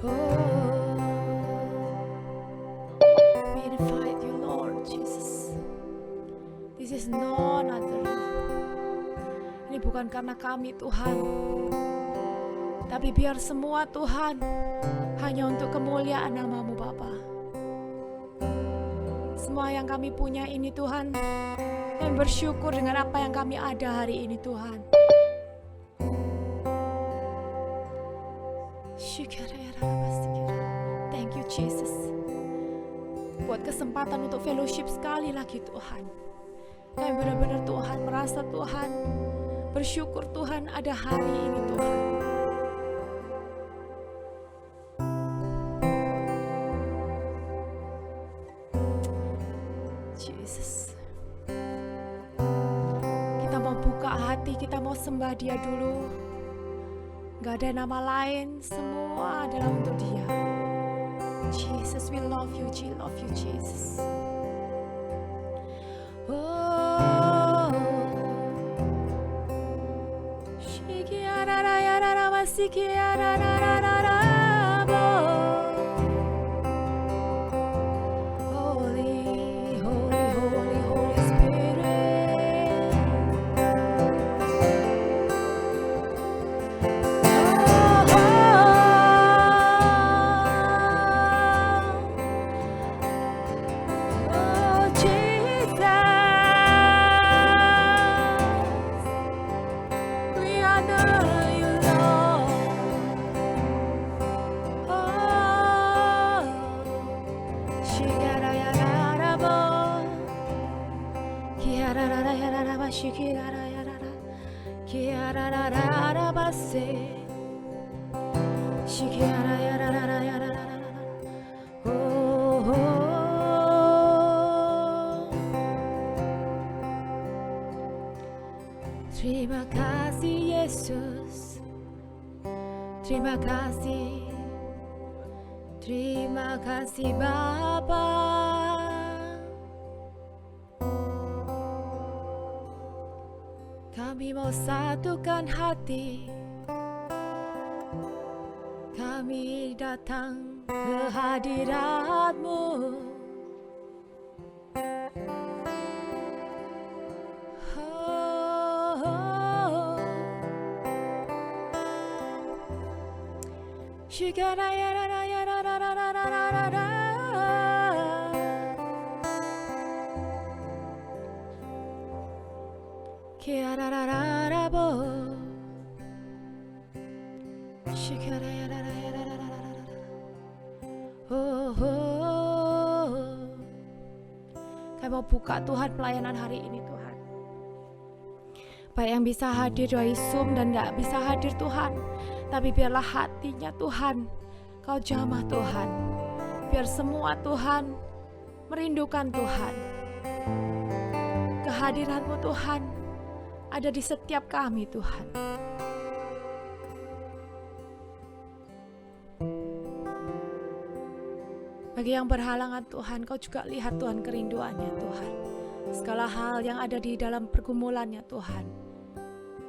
Oh, we invite you, Lord Jesus. This is none other. Ini bukan karena kami, Tuhan, tapi biar semua, Tuhan, hanya untuk kemuliaan nama-Mu, Bapa. Semua yang kami punya ini, Tuhan, kami bersyukur dengan apa yang kami ada hari ini, Tuhan. Thank you, Jesus. Buat kesempatan untuk fellowship sekali lagi, Tuhan. Kami benar-benar, Tuhan, merasa, Tuhan, bersyukur, Tuhan, ada hari ini, Tuhan. Jesus. Kita mau buka hati, kita mau sembah Dia dulu. Gak ada nama lain, semua adalah untuk Dia. Jesus, we love you, Jesus. Oh, Shikiararayarara, Sikiararararabo. Holy, holy, holy, Holy Spirit. Oh, Jesus, we honor you, Lord. Oh, Shigarayararabo, Kiarararayararaba, Shikirarayarara, Kiararararabase, Shikiarayarararayararara. Oh, oh. Terima kasih Yesus, terima kasih, terima kasih Bapa. Kami mau satukan hati, kami datang ke hadirat-Mu. Oh, Shigarayararayarararararara. Kiararararabo. Shigarayararayararararara. Oh, oh. Kami mau buka, Tuhan, pelayanan hari ini, Tuhan. Baik yang bisa hadir dari Zoom dan gak bisa hadir, Tuhan, tapi biarlah hatinya, Tuhan, Kau jamah, Tuhan. Biar semua, Tuhan, merindukan Tuhan. Kehadiran-Mu, Tuhan, ada di setiap kami, Tuhan. Bagi yang berhalangan, Tuhan, Kau juga lihat, Tuhan, kerinduannya, Tuhan. Segala hal yang ada di dalam pergumulannya, Tuhan.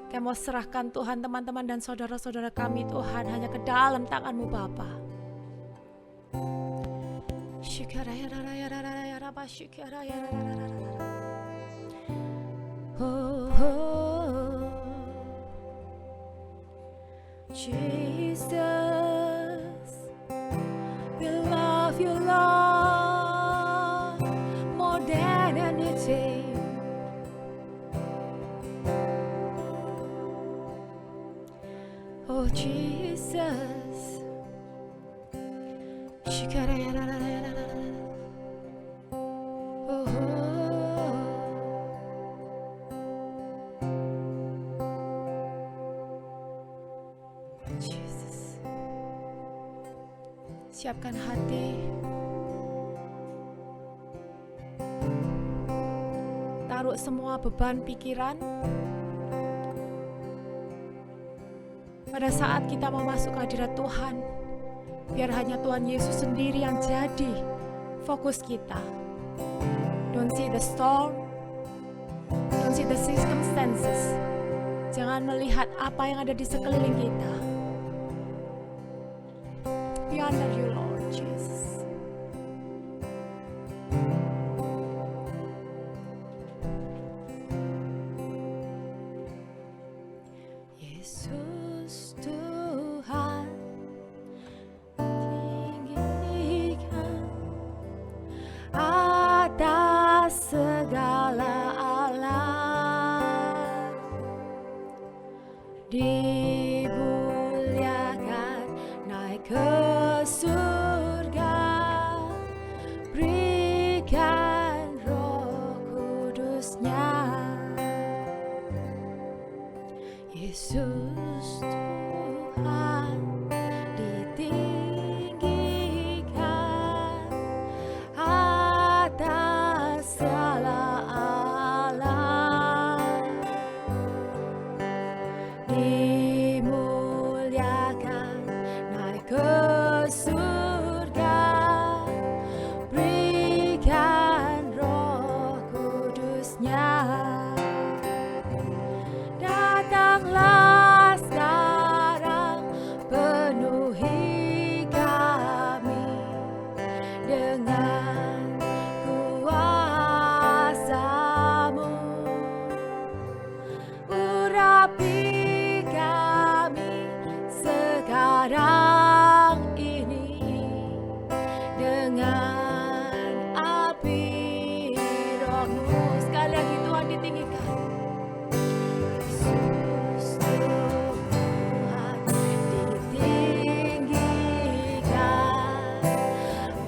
Kami mau serahkan, Tuhan, teman-teman dan saudara-saudara kami, Tuhan, hanya ke dalam tangan-Mu, Bapa. Oh, oh, Jesus, we love you, Lord, more than anything. Oh, Jesus. Oh, Jesus. Siapkan hati, taruh semua beban pikiran. Pada saat kita mau masuk hadirat Tuhan, biar hanya Tuhan Yesus sendiri yang jadi fokus kita. Don't see the storm, don't see the circumstances. Jangan melihat apa yang ada di sekeliling kita. Be under you, Lord Jesus. Yesus Tuhan, tinggikan atas segala alam, dimuliakan naik ke surga, berikan Roh Kudus-Nya. Yesus Tuhan, ditinggikan atas segala alam, dimuliakan naik ke surga, berikan Roh Kudus-Nya. Datanglah sekarang, penuhi kami dengan kuasa-Mu. Urapi kami sekarang ini dengan api Roh-Mu. Sekali lagi Tuhan ditinggikan. Yesus Tuhan, ditinggikan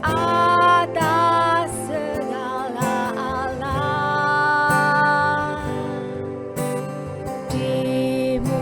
atas segala alam, dimuliakan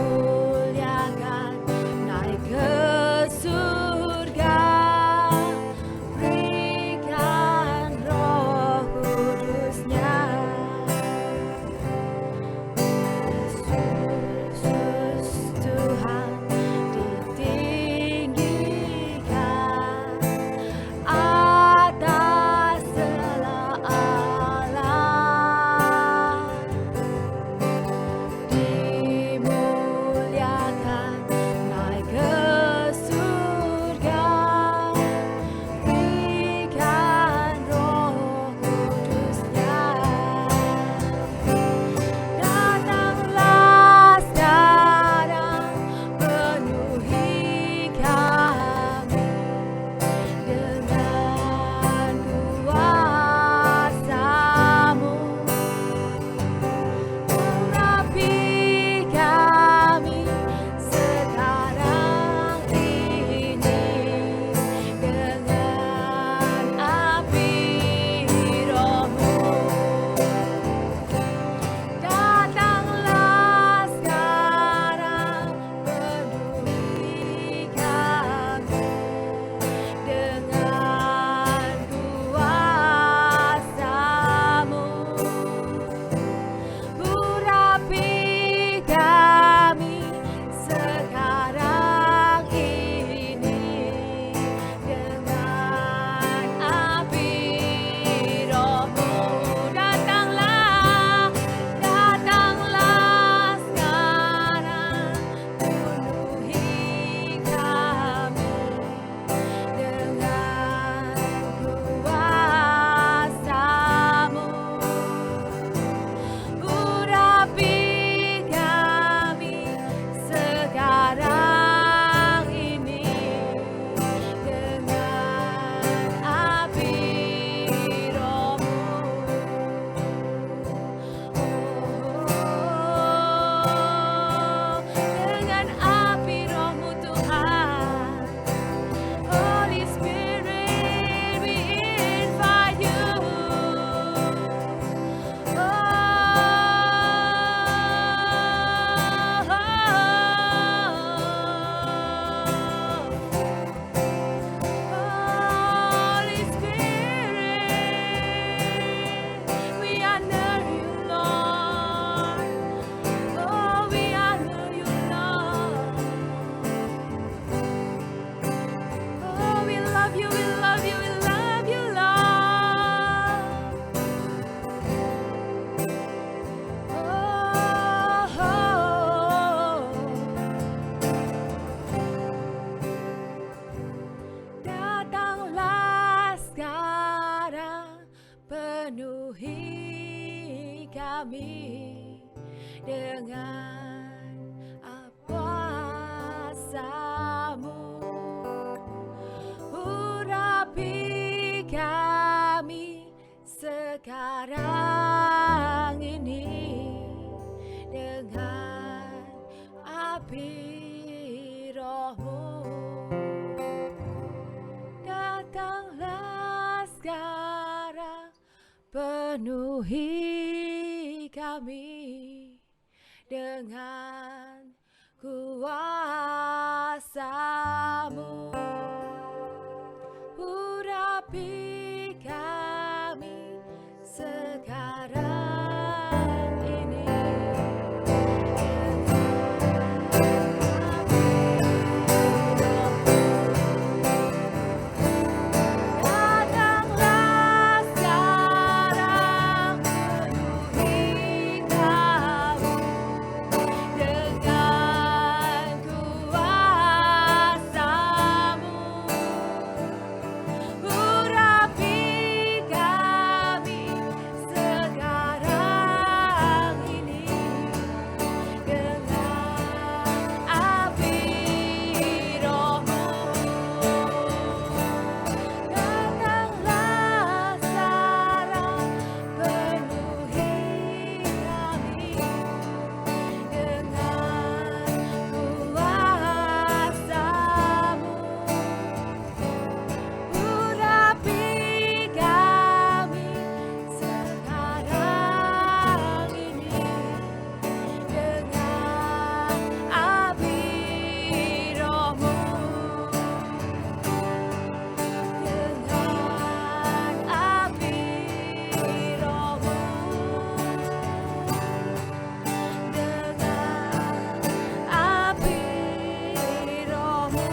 kami dengan kuasa-Mu. Urapi kami sekarang ini dengan api Roh-Mu. Datanglah sekarang, penuhi kami dengan kuasa-Mu. Urapi kami sekarang ini datanglah sekarang, penuhi kami dengan kuasa-Mu. Urapi kami sekarang ini dengan api Roh-Mu. Datanglah sekarang, penuhi kami dengan kuasa-Mu. Urapi kami sekarang ini dengan api Roh-Mu. Dengan api Roh-Mu. Dengan api Roh-Mu.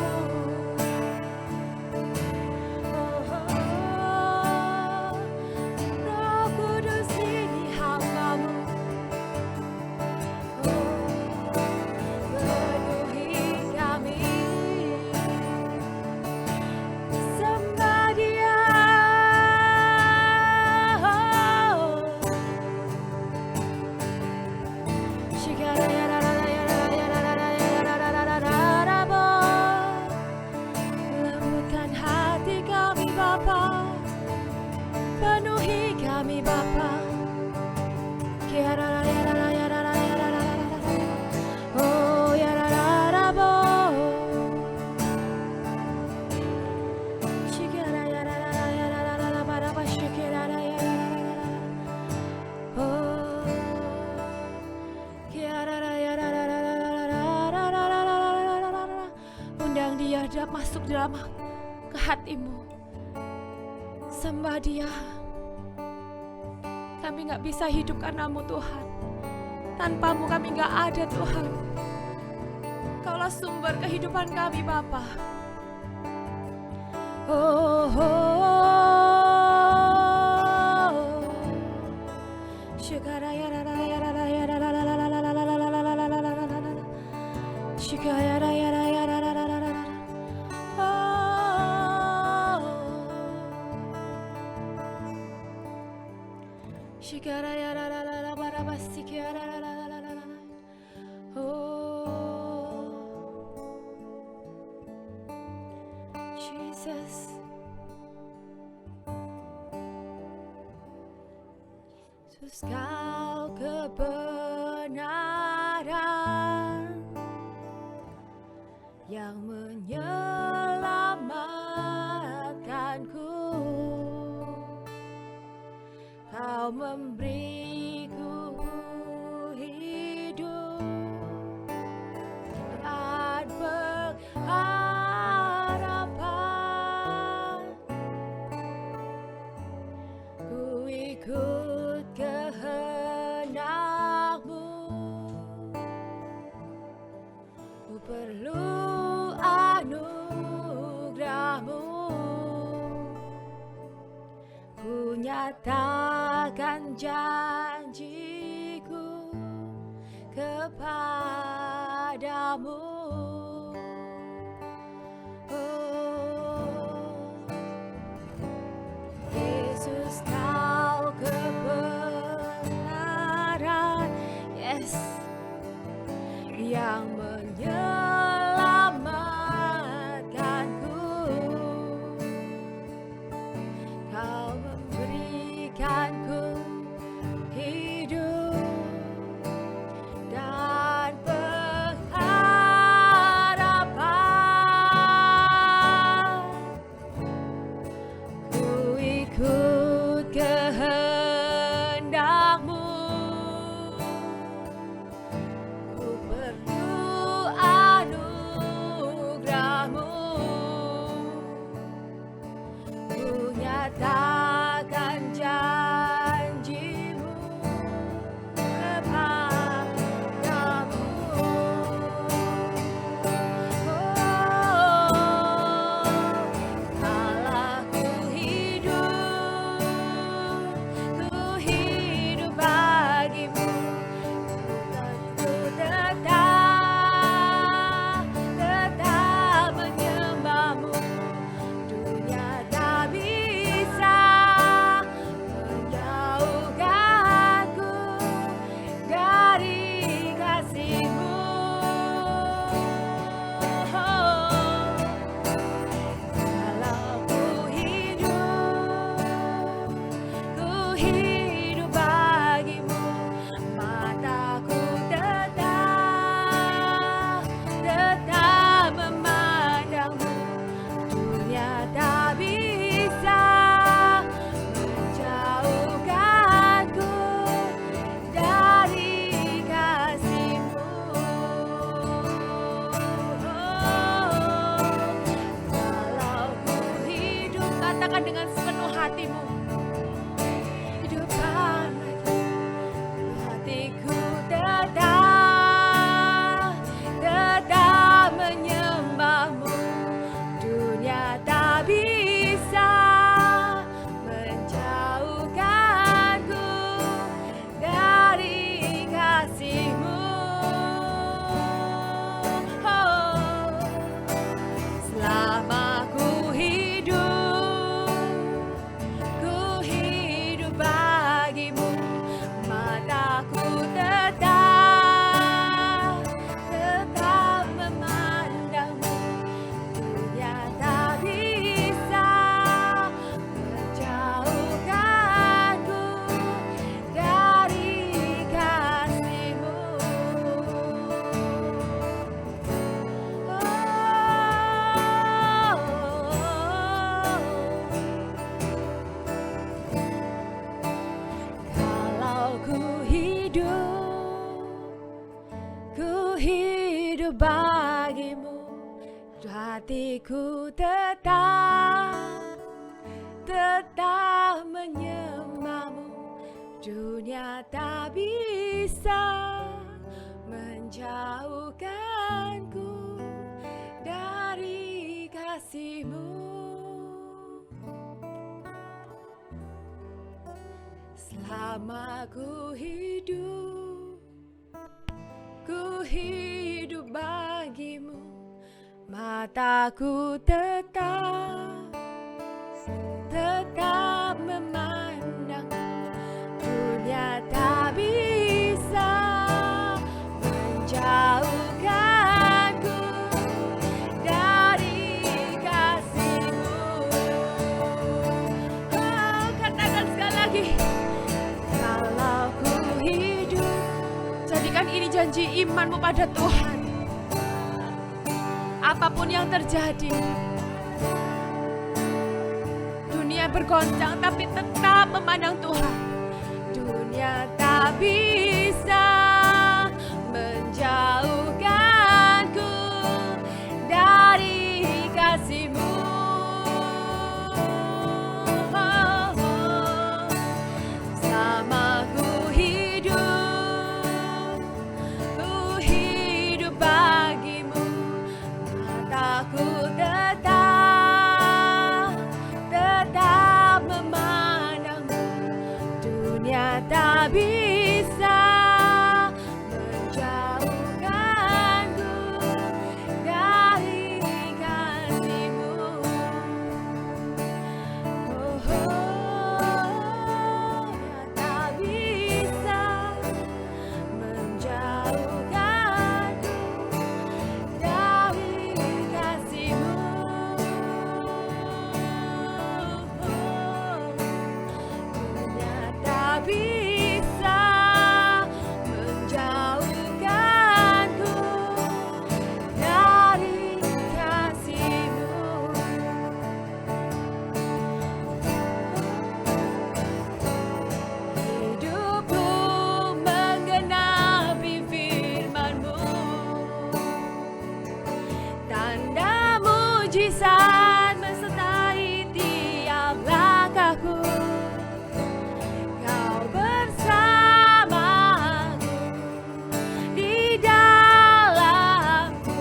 Roh Kudus ini hamba-Mu, penuhi kami, sembah Dia. Lembutkan hati kami Bapa, penuhi kami Bapa. Oh ya rarabo, shikara ya rarara para shikara ya rarara. Oh kiara ya rarara. Undang Dia masuk dalam ke hatimu. Sembah Dia. Kami gak bisa hidup karena-Mu Tuhan. Tanpa-Mu kami gak ada Tuhan. Kaulah sumber kehidupan kami Bapa. Oh, oh, oh. Shikara ya rara ya rara ya rara la la la la la la la la la la la la la. Shikara ya rara ya rara ya rara la la la la. Shikara ya la la la la bara basiki ya la la la la la la. Oh Jesus. Yesus Kau kebenaran yang menyelamatkanku. Kau memberiku hidup dan pengharapan. Ku ikut kehendak-Mu. Ku perlu anugerah-Mu. Ku nyatakan janjiku kepadamu. Oh, Yesus Kau kebenaran yang menyelamatkanku. Kau memberikanku hidup dan pengharapan. Ku ikut kehendak-Mu. Ku perlu anugerah-Mu. Ku nyatakan janji-Mu kepadamu. Kala ku hidup bagimu. Ku tetap menyembah-Mu. Dunia tak bisa menjauhkanku dari kasih-Mu. Kalau ku hidup bagimu, mataku tetap memandang-Mu. Dunia tak bisa menjauhkanku dari kasih-Mu. Kalau ku hidup, katakan dengan sepenuh hatimu, hidupkan lagi hatiku, tetap menyembah-Mu. Dunia tak bisa menjauhkanku dari kasih-Mu. Selama ku hidup bagimu, mataku tetap memandang-Mu. Dunia tak bisa menjauhkanku dari kasih-Mu. Kalau ku hidup bagimu, hatiku tetap menyembah-Mu. Dunia tak bisa menjauhkanku dari kasih-Mu. Selama ku hidup bagimu, mataku tetap memandang. Dunia tak bisa menjauhkanku dari kasih-Mu. Oh, katakan sekali lagi. Kalau ku hidup, jadikan ini janji imanmu pada Tuhan. Apapun yang terjadi, dunia bergoncang tapi tetap memandang Tuhan. Dunia tak bisa menjauhkanku dari kasih-Mu. Sama ku hidup bagimu, mataku tetap memandang-Mu. Dunia tak bisa mujizat menyertai tiap langkahku. Kau bersamaku di dalamku,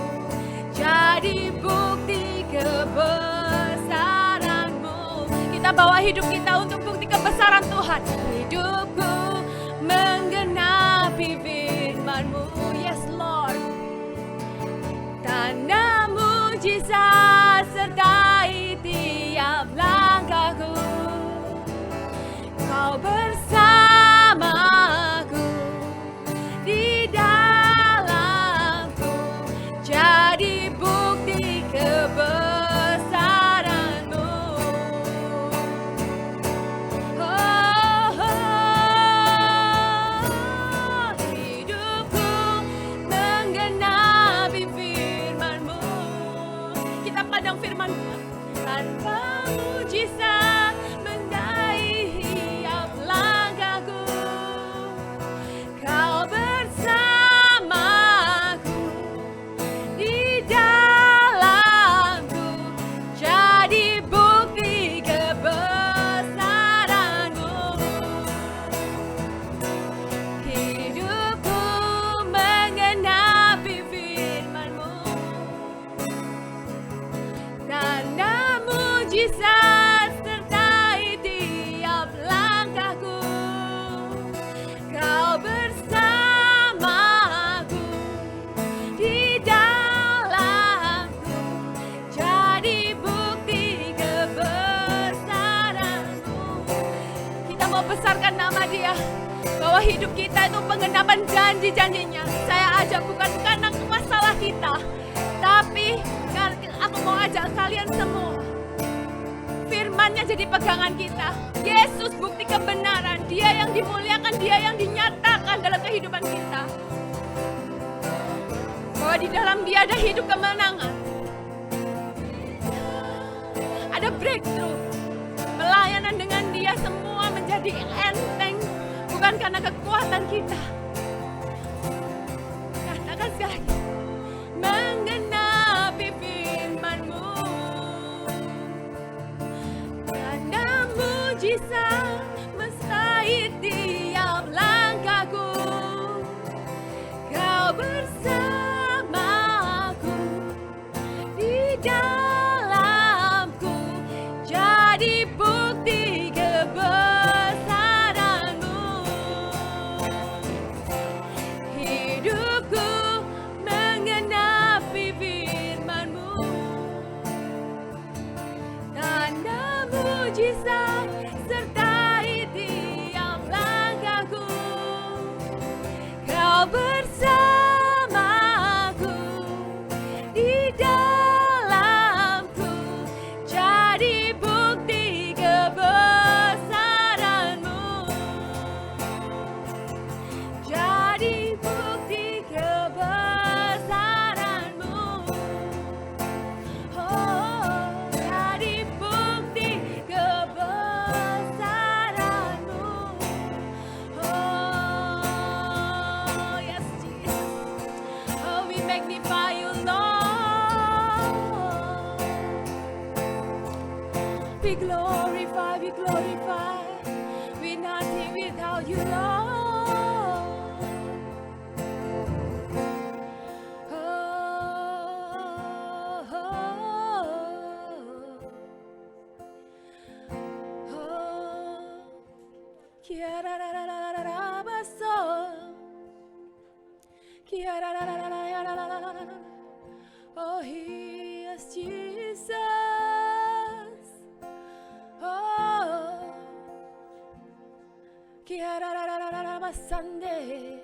jadi bukti kebesaran-Mu. Kita bawa hidup kita untuk bukti kebesaran Tuhan. Hidupku menggenapi firman-Mu. Yes Lord. Tanda mujizat sertai tiap langkahku. Kau bersamaku di dalamku, jadi bukti kebesaran-Mu. Hidupku menggenapi firman-Mu. Kita pandang firman tanpa mujizat mendai tiap langkahku. Kau bersamaku di dalamku, jadi bukti kebesaran-Mu. Hidupku menggenapi firman-Mu. Tanda mujizat sertai tiap langkahku. Kau bersamaku di dalamku, jadi bukti kebesaran-Mu. Kita mau besarkan nama Dia, bahwa hidup kita itu penggenapan janji-janjinya. Saya ajak bukan karena masalah kita, tapi aku mau ajak kalian semua, firman-Nya jadi pegangan kita. Yesus bukti kebenaran, Dia yang dimuliakan, Dia yang dinyatakan dalam kehidupan kita. Bahwa di dalam Dia ada hidup kemenangan, ada breakthrough. Pelayanan dengan Dia semua menjadi enteng, bukan karena kekuatan kita. Katakan sekali lagi, menggenapi firman-Mu. Tanda mujizat menyertai tiap langkahku. Kau bersamaku di dalamku, jadi bukti kebesaran-Mu. Hidupku menggenapi firman-Mu. Tanda mujizat sertai tiap langkahku. Kau bersamaku di dalamku, jadi bukti kebesaran-Mu. Jadi bukti kebesaran-Mu. Oh, jadi bukti kebesaran-Mu. Oh, yes Jesus. Oh, we magnify You, Lord. We glorify, we glorify. We're nothing without You, Lord. Oh, yes, Jesus. Oh, Sunday.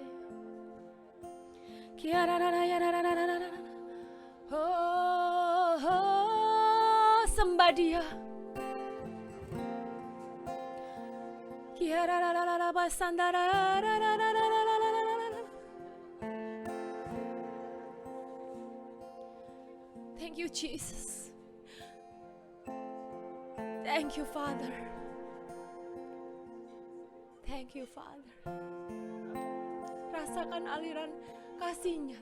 Oh, sembah Dia. Thank you, Jesus. Thank you, Father. Thank you, Father. Rasakan aliran kasih-Nya.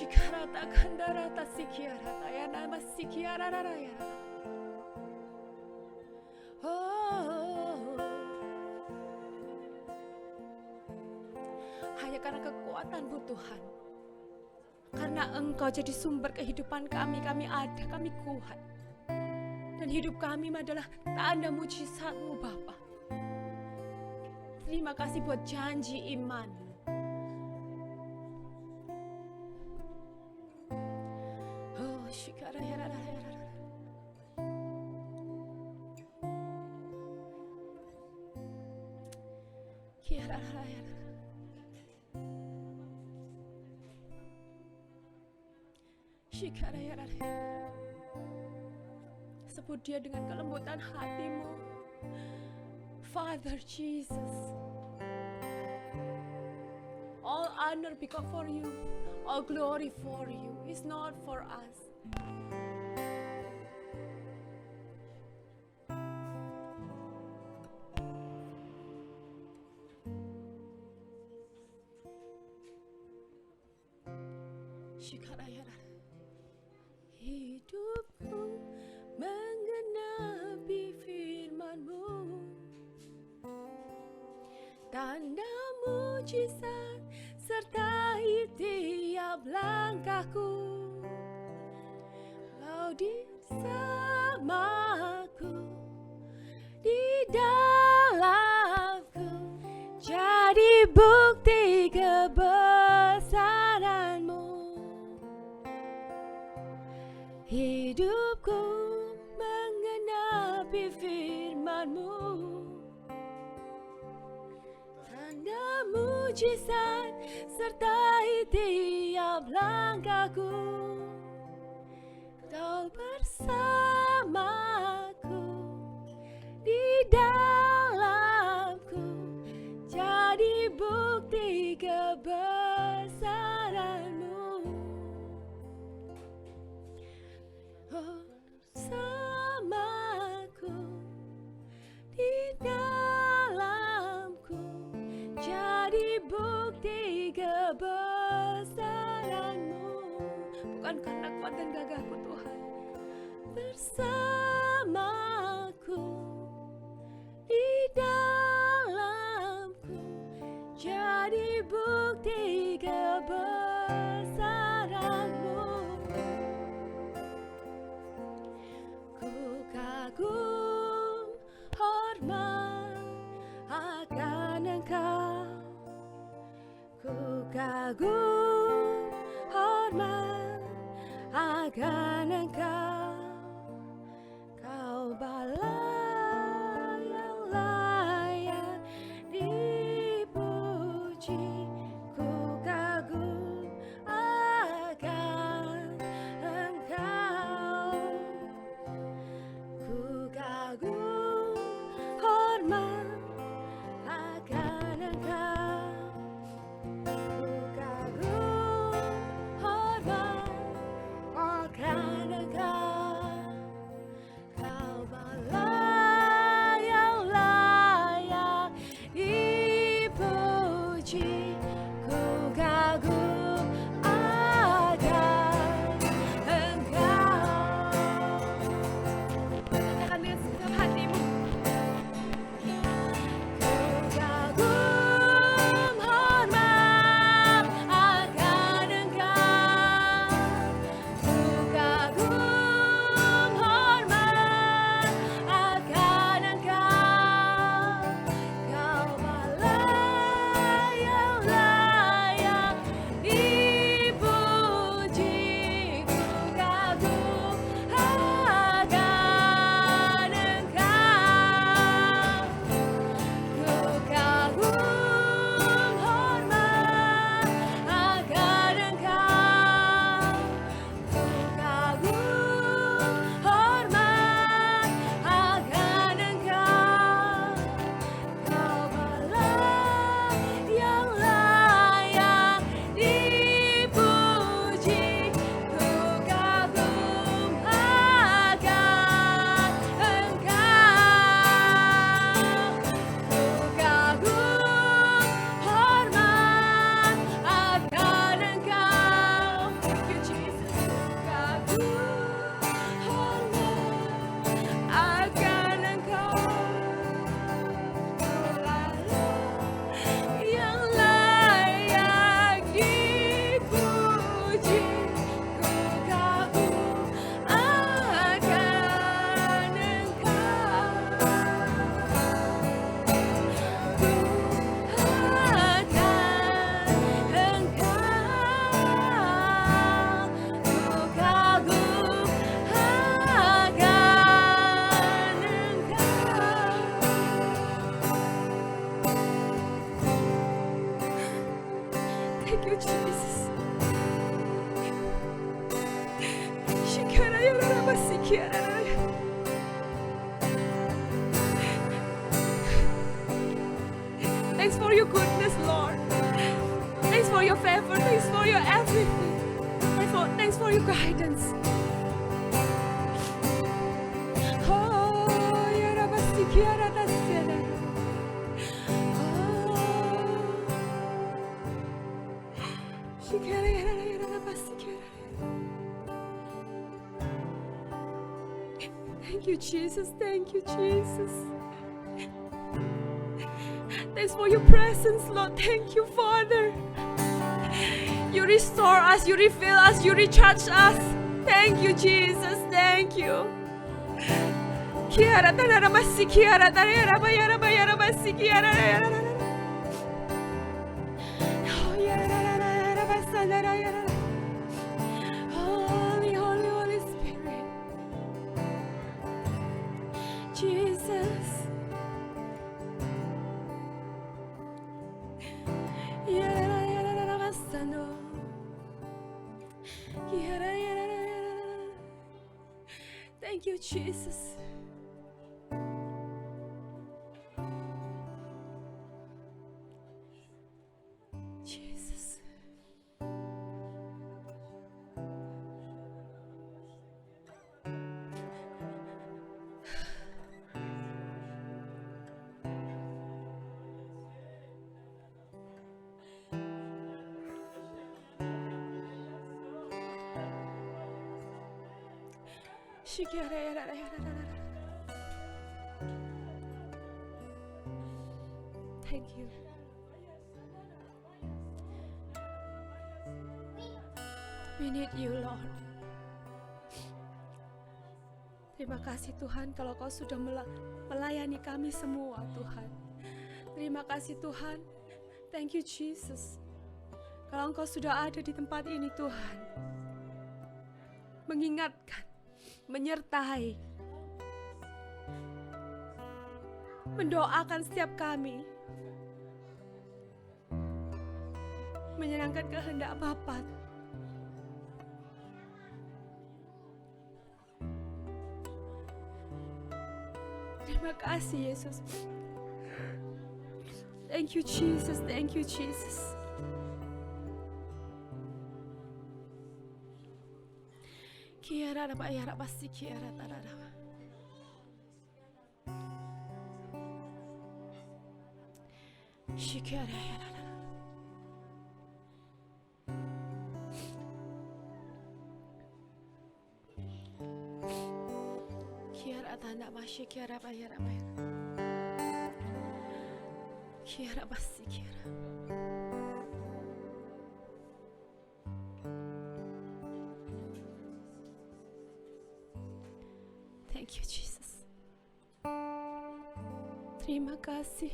Shikarata kandarata sikiarata ya nama sikiarara ya. Hanya karena kekuatan-Mu Tuhan. Karena Engkau jadi sumber kehidupan kami, kami ada, kami kuat. Dan hidup kami adalah tanda mujizat-Mu Bapa. Terima kasih buat janji iman. Oh, shikarayarara. Sebut dia dengan kelembutan hatimu. Father Jesus, all honor because for you, all glory for you, is not for us. Hidupku menggenapi firman-Mu, tanda mujizat sertai tiap langkahku. Kau di bersamaku, di dalamku, jadi bukti kebesaran-Mu. Hidupku menggenapi firman-Mu, tanda mujizat sertai tiap langkahku. Kau bersamaku, di dalamku, jadi bukti kebesaran-Mu. Bersamaku, di dalamku, jadi bukti kebesaran-Mu. Bukan karena kuat dan gagahku Tuhan. Bersamaku, di dalamku, jadi bukti kebesaran-Mu. Kagum hormat akan Engkau, ku kagum hormat akan Engkau. Kau Bapa yang layak dipuji, ku kagum akan Engkau. Kagum hormat akan Engkau, ku kagum hormat akan Engkau. Thank you, Jesus. Thanks for your goodness, Lord. Thanks for your favor. Thanks for your everything. Thanks for your guidance. Oh, thank you, Jesus. Thank you, Jesus. Thanks for your presence, Lord. Thank you, Father. You restore us, you refill us, you recharge us. Thank you, Jesus. Thank you. Kiara tanara masi kiara tanara bayara bayara masi kiara. Oh yara basandara yara. Holy, holy, Holy Spirit. Jesus. Yara yara basando. Yara yara. Thank you, Jesus. Jesus. Thank you. We need you, Lord. Terima kasih Tuhan kalau Kau sudah melayani kami semua, Tuhan. Terima kasih Tuhan. Thank you, Jesus. Kalau Engkau sudah ada di tempat ini, Tuhan. Mengingatkan, menyertai, mendoakan setiap kami, menyenangkan kehendak Bapa. Terima kasih Yesus. Thank you Jesus, thank you Jesus. Kiara apa ya pasti kiara tarara. Shikara ya. Kiara tanda masih kiara apa ya apa ya. Kiara pasti kiara. Thank you Jesus. Terima kasih.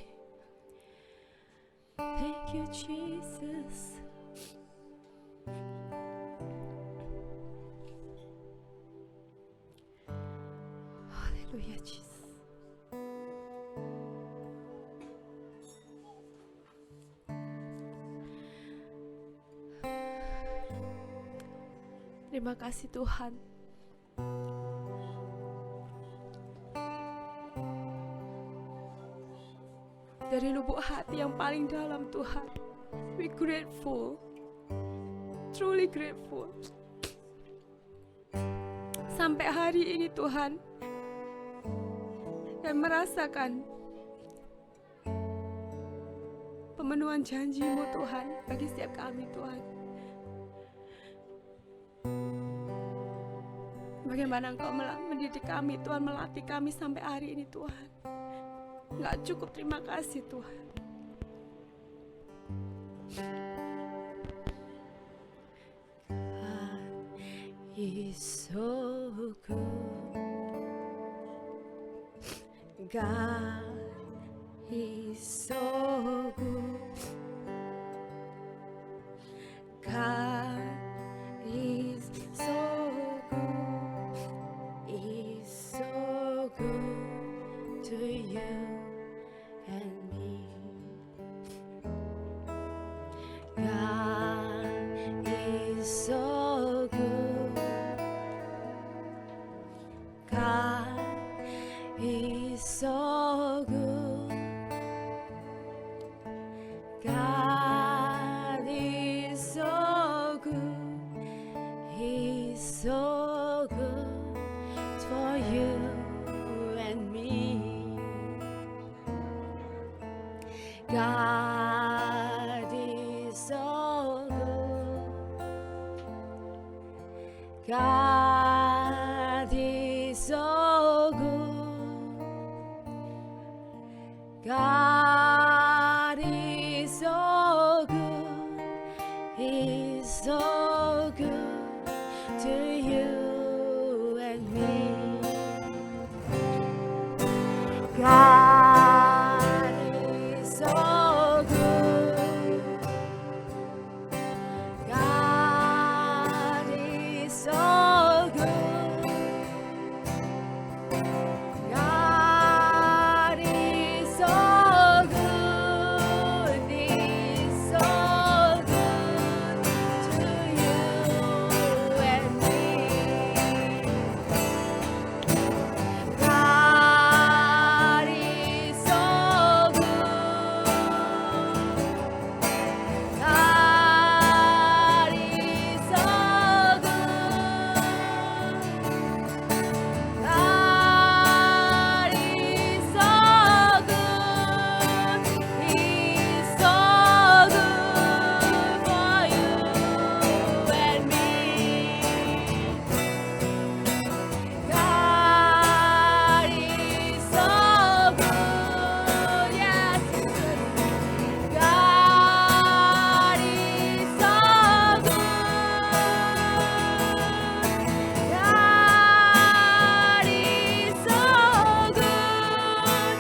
Thank you Jesus. Haleluya Jesus. Terima kasih Tuhan. Dari lubuk hati yang paling dalam Tuhan, we grateful, truly grateful. Sampai hari ini Tuhan, dan merasakan pemenuhan janji-Mu Tuhan bagi setiap kami Tuhan. Bagaimana Engkau mendidik kami Tuhan, melatih kami sampai hari ini Tuhan. Nggak cukup, terima kasih Tuhan. God is so good. God is so good. God is so good. He's so good to you and me. God God is so good. God is so good. He's so good to you and me. God is so good. God is so good. God is so good. He's so good to you and me. God is so good. God is so good. God is so good. He's so good for you and me. God is so good. Yes, God is so good. God is so good.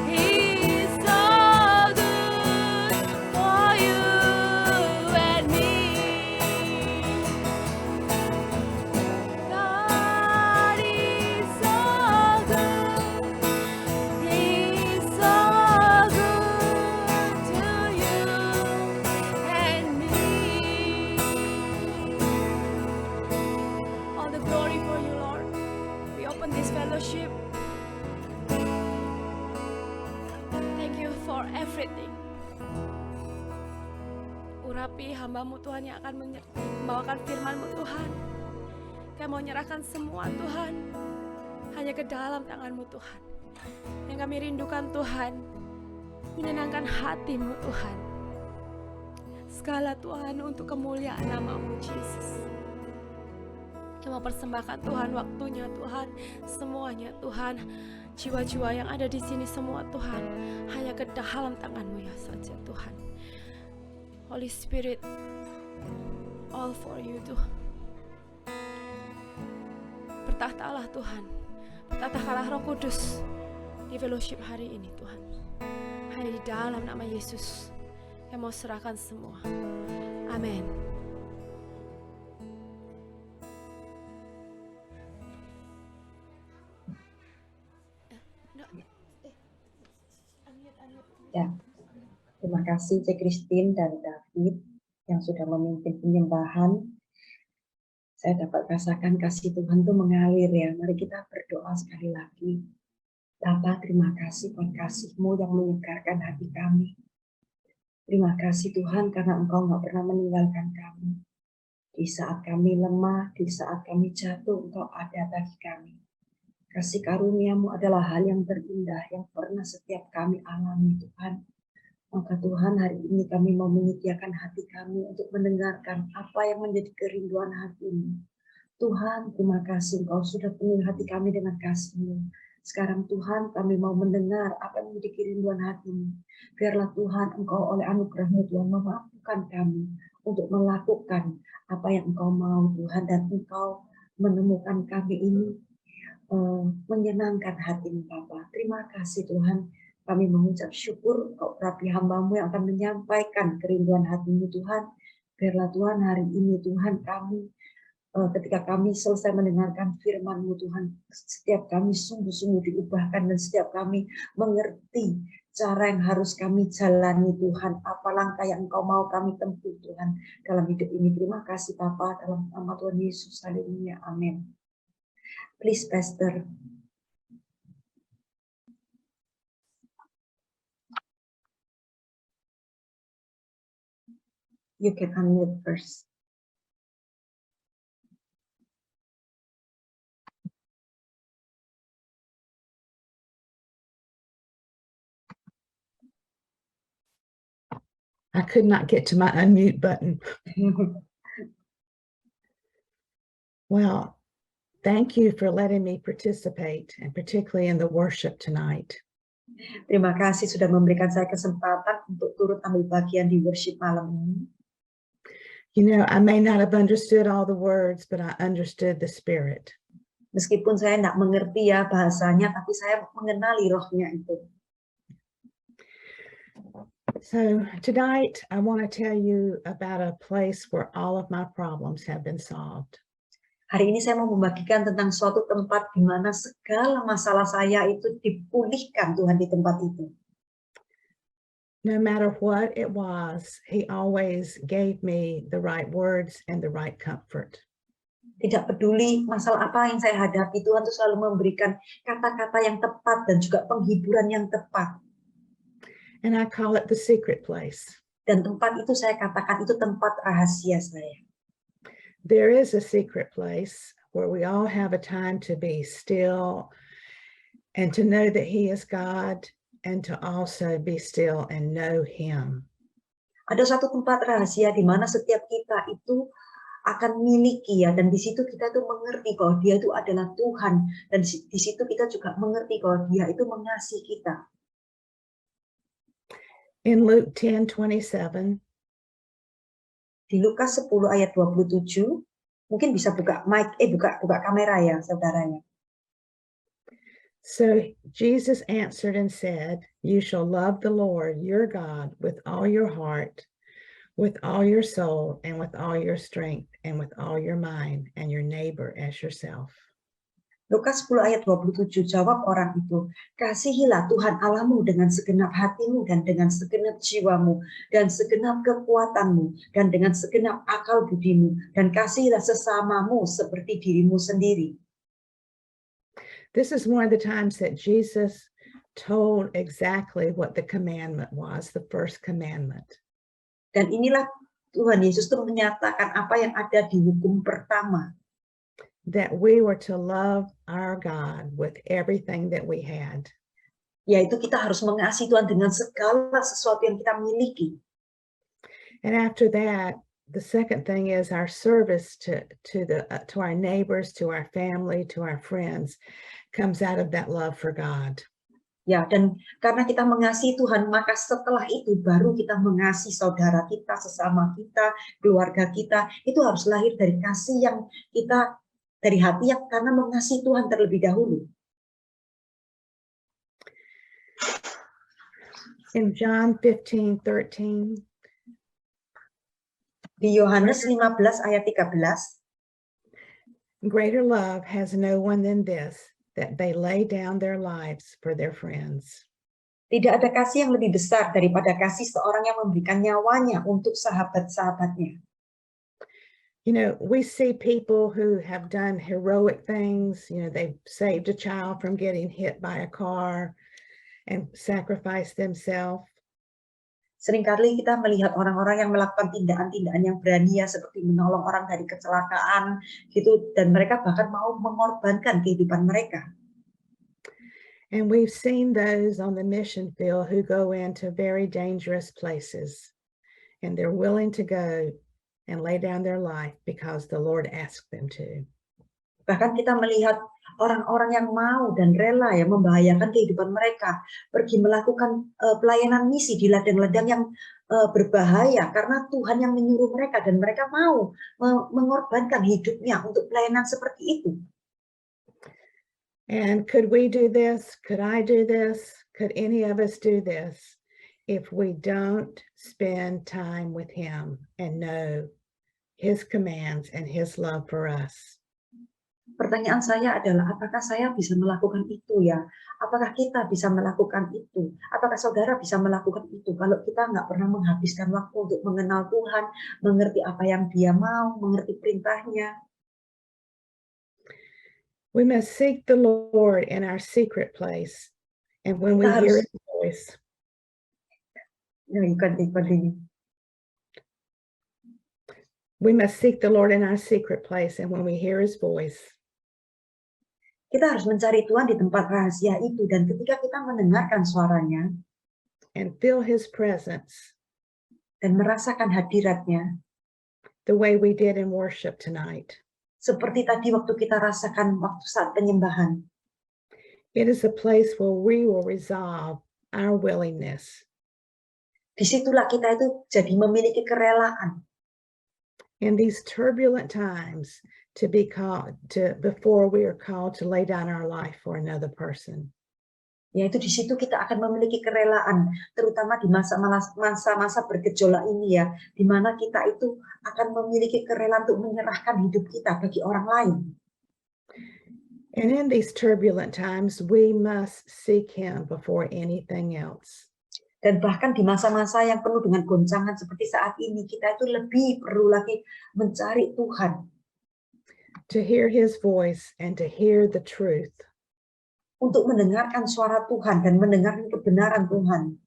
He's so good for you and me. God is so good. He's so good to you and me. All the glory for you, Lord. We open this fellowship. Thank you for everything. Urapi hamba-Mu Tuhan yang akan membawakan firman-Mu Tuhan. Kami mau nyerahkan semua Tuhan hanya ke dalam tangan-Mu Tuhan. Yang kami rindukan Tuhan, menyenangkan hati-Mu Tuhan. Segala Tuhan untuk kemuliaan nama-Mu Yesus. Kami mau persembahkan Tuhan waktunya Tuhan, semuanya Tuhan, jiwa-jiwa yang ada di sini semua Tuhan, hanya ke dalam tangan-Mu ya saja Tuhan. Holy Spirit, all for you Tuhan. Bertahtalah Tuhan, bertahtalah Roh Kudus di fellowship hari ini Tuhan. Hanya di dalam nama Yesus yang mau serahkan semua. Amin. Ya, terima kasih Cik Christine dan David yang sudah memimpin penyembahan. Saya dapat rasakan kasih Tuhan itu mengalir ya. Mari kita berdoa sekali lagi. Bapa, terima kasih buat kasih-Mu yang menyegarkan hati kami. Terima kasih Tuhan karena Engkau nggak pernah meninggalkan kami. Di saat kami lemah, di saat kami jatuh, Engkau ada bagi kami. Kasih karunia-Mu adalah hal yang terindah yang pernah setiap kami alami Tuhan. Maka Tuhan, hari ini kami mau menyediakan hati kami untuk mendengarkan apa yang menjadi kerinduan hati-Mu. Tuhan, terima kasih Engkau sudah penuhi hati kami dengan kasih-Mu. Sekarang Tuhan, kami mau mendengar apa yang menjadi kerinduan hati-Mu. Biarlah Tuhan, Engkau oleh anugerah-Mu Tuhan memampukan kami untuk melakukan apa yang Engkau mau Tuhan. Dan Engkau menemukan kami ini menyenangkan hati-Mu Bapa. Terima kasih Tuhan. Kami mengucap syukur Engkau rapi hamba-Mu yang akan menyampaikan kerinduan hati-Mu Tuhan. Biarlah Tuhan hari ini Tuhan kami ketika kami selesai mendengarkan firman-Mu Tuhan, setiap kami sungguh-sungguh diubahkan dan setiap kami mengerti cara yang harus kami jalani Tuhan, apa langkah yang Engkau mau kami tempuh Tuhan dalam hidup ini. Terima kasih Bapa, dalam nama Tuhan Yesus, haleluya, amin. Please Pastor. You can unmute first. I could not get to my unmute button. Well, thank you for letting me participate, and particularly in the worship tonight. Terima kasih sudah memberikan saya kesempatan untuk turut ambil bagian di worship malam ini. You know, I may not have understood all the words, but I understood the Spirit. Meskipun saya tidak mengerti ya bahasanya, tapi saya mengenali rohnya itu. So tonight, I want to tell you about a place where all of my problems have been solved. Hari ini saya mau membagikan tentang suatu tempat di mana segala masalah saya itu dipulihkan Tuhan di tempat itu. No matter what it was, He always gave me the right words and the right comfort. Tidak peduli masalah apa yang saya hadapi, Tuhan itu selalu memberikan kata-kata yang tepat dan juga penghiburan yang tepat. And I call it the secret place. Dan tempat itu saya katakan itu tempat rahasia saya. There is a secret place where we all have a time to be still and to know that He is God, and to also be still and know Him. Ada satu tempat rahasia di mana setiap kita itu akan miliki ya, dan di situ kita tuh mengerti bahwa Dia itu adalah Tuhan, dan di situ kita juga mengerti bahwa Dia itu mengasihi kita. In Luke 10:27, Di Lukas 10 ayat 27, mungkin bisa buka mic, buka kamera ya saudaranya. so Jesus answered and said, "You shall love the Lord your God with all your heart, with all your soul, and with all your strength, and with all your mind, and your neighbor as yourself." Lukas 10 ayat 27, jawab orang itu, "Kasihilah Tuhan Allahmu dengan segenap hatimu dan dengan segenap jiwamu dan segenap kekuatanmu dan dengan segenap akal budimu, dan kasihilah sesamamu seperti dirimu sendiri." This is one of the times that Jesus told exactly what the commandment was, the first commandment. Dan inilah Tuhan Yesus itu menyatakan apa yang ada di hukum pertama, That we were to love our God with everything that we had. yaitu kita harus mengasihi Tuhan dengan segala sesuatu yang kita miliki. And after that, the second thing is our service to our neighbors, to our family, to our friends, comes out of that love for God. Ya, dan karena kita mengasihi Tuhan, maka setelah itu baru kita mengasihi saudara kita, sesama kita, keluarga kita. Itu harus lahir dari kasih yang kita dari hati yang karena mengasihi Tuhan terlebih dahulu. In John 15:13, Di Yohanes 15 ayat 13, greater love has no one than this, that they lay down their lives for their friends. tidak ada kasih yang lebih besar daripada kasih seorang yang memberikan nyawanya untuk sahabat-sahabatnya. You know, we see people who have done heroic things. You know, they've saved a child from getting hit by a car and sacrificed themselves. Seringkali kita melihat orang-orang yang melakukan tindakan-tindakan yang berani ya, seperti menolong orang dari kecelakaan gitu, dan mereka bahkan mau mengorbankan kehidupan mereka. And we've seen those on the mission field who go into very dangerous places, and they're willing to go and lay down their life because the Lord asked them to. Bahkan kita melihat orang-orang yang mau dan rela ya membahayakan kehidupan mereka, pergi melakukan pelayanan misi di ladang-ladang yang berbahaya karena Tuhan yang menyuruh mereka, dan mereka mau mengorbankan hidupnya untuk pelayanan seperti itu. And could we do this? Could I do this? Could any of us do this if we don't spend time with Him and know His commands and His love for us? Pertanyaan saya adalah, apakah saya bisa melakukan itu ya? Apakah kita bisa melakukan itu? Apakah saudara bisa melakukan itu? Kalau kita nggak pernah menghabiskan waktu untuk mengenal Tuhan, mengerti apa yang Dia mau, mengerti perintahnya. We must seek the Lord in our secret place. And when we hear His voice, we must seek the Lord in our secret place. And when we hear His voice, kita harus mencari Tuhan di tempat rahasia itu, dan ketika kita mendengarkan suaranya and feel His presence, dan merasakan hadiratnya, the way we did in worship tonight, Seperti tadi waktu kita rasakan waktu saat penyembahan. It is a place where we will resolve our willingness. Disitulah kita itu jadi memiliki kerelaan. In these turbulent times to be called to before we are called to lay down our life for another person. Yaitu di situ kita akan memiliki kerelaan, terutama di masa-masa bergejolak ini ya, di mana kita itu akan memiliki kerelaan untuk menyerahkan hidup kita bagi orang lain. And in these turbulent times, we must seek him before anything else. Dan bahkan di masa-masa yang penuh dengan goncangan seperti saat ini, kita itu lebih perlu lagi mencari Tuhan. To hear his voice and to hear the truth. Untuk mendengarkan suara Tuhan dan mendengarkan kebenaran Tuhan.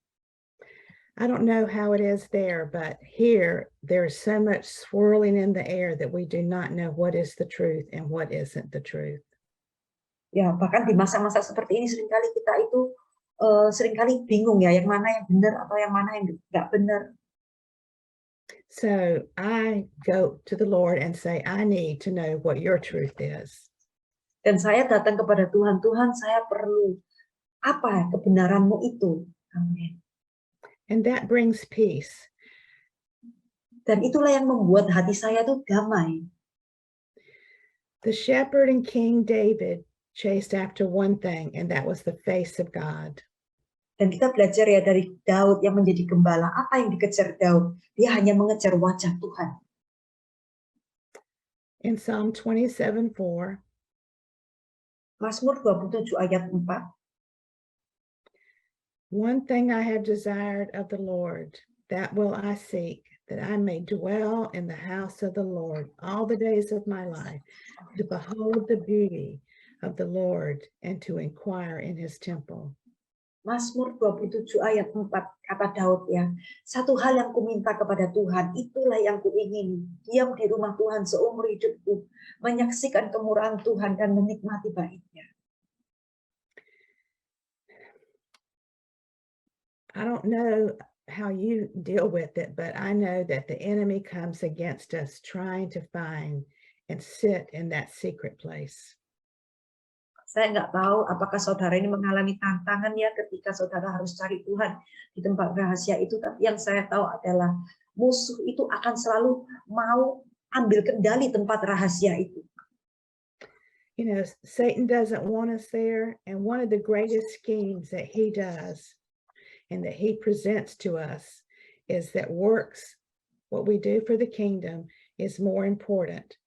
I don't know how it is there, but here there's so much swirling in the air that we do not know what is the truth and what isn't the truth. Ya, bahkan di masa-masa seperti ini seringkali kita itu seringkali bingung ya, yang mana yang benar atau yang mana yang nggak benar. So I go to the Lord and say, I need to know what your truth is. Dan saya datang kepada Tuhan, Tuhan saya perlu apa kebenaranmu itu. Amin. And that brings peace. Dan itulah yang membuat hati saya tuh damai. The shepherd and King David chased after one thing, and that was the face of God. Dan kita belajar ya dari Daud yang menjadi gembala. Apa yang dikejar Daud? Dia hanya mengejar wajah Tuhan. In Psalm 27:4, Mazmur 27 ayat 4. one thing I have desired of the Lord, that will I seek, that I may dwell in the house of the Lord all the days of my life, to behold the beauty of the Lord and to inquire in his temple. Mazmur 27 ayat 4 kata Daud ya, satu hal yang kuminta kepada Tuhan, itulah yang kuingini, diam di rumah Tuhan seumur hidupku, menyaksikan kemurahan Tuhan dan menikmati baitnya. I don't know how you deal with it, but I know that the enemy comes against us trying to find and sit in that secret place. Saya nggak tahu apakah saudara ini mengalami tantangan ya ketika saudara harus cari Tuhan di tempat rahasia itu. Tapi yang saya tahu adalah musuh itu akan selalu mau ambil kendali tempat rahasia itu. You know, Satan doesn't want us there. And one of the greatest schemes that he does and that he presents to us is that works, what we do for the kingdom, is more important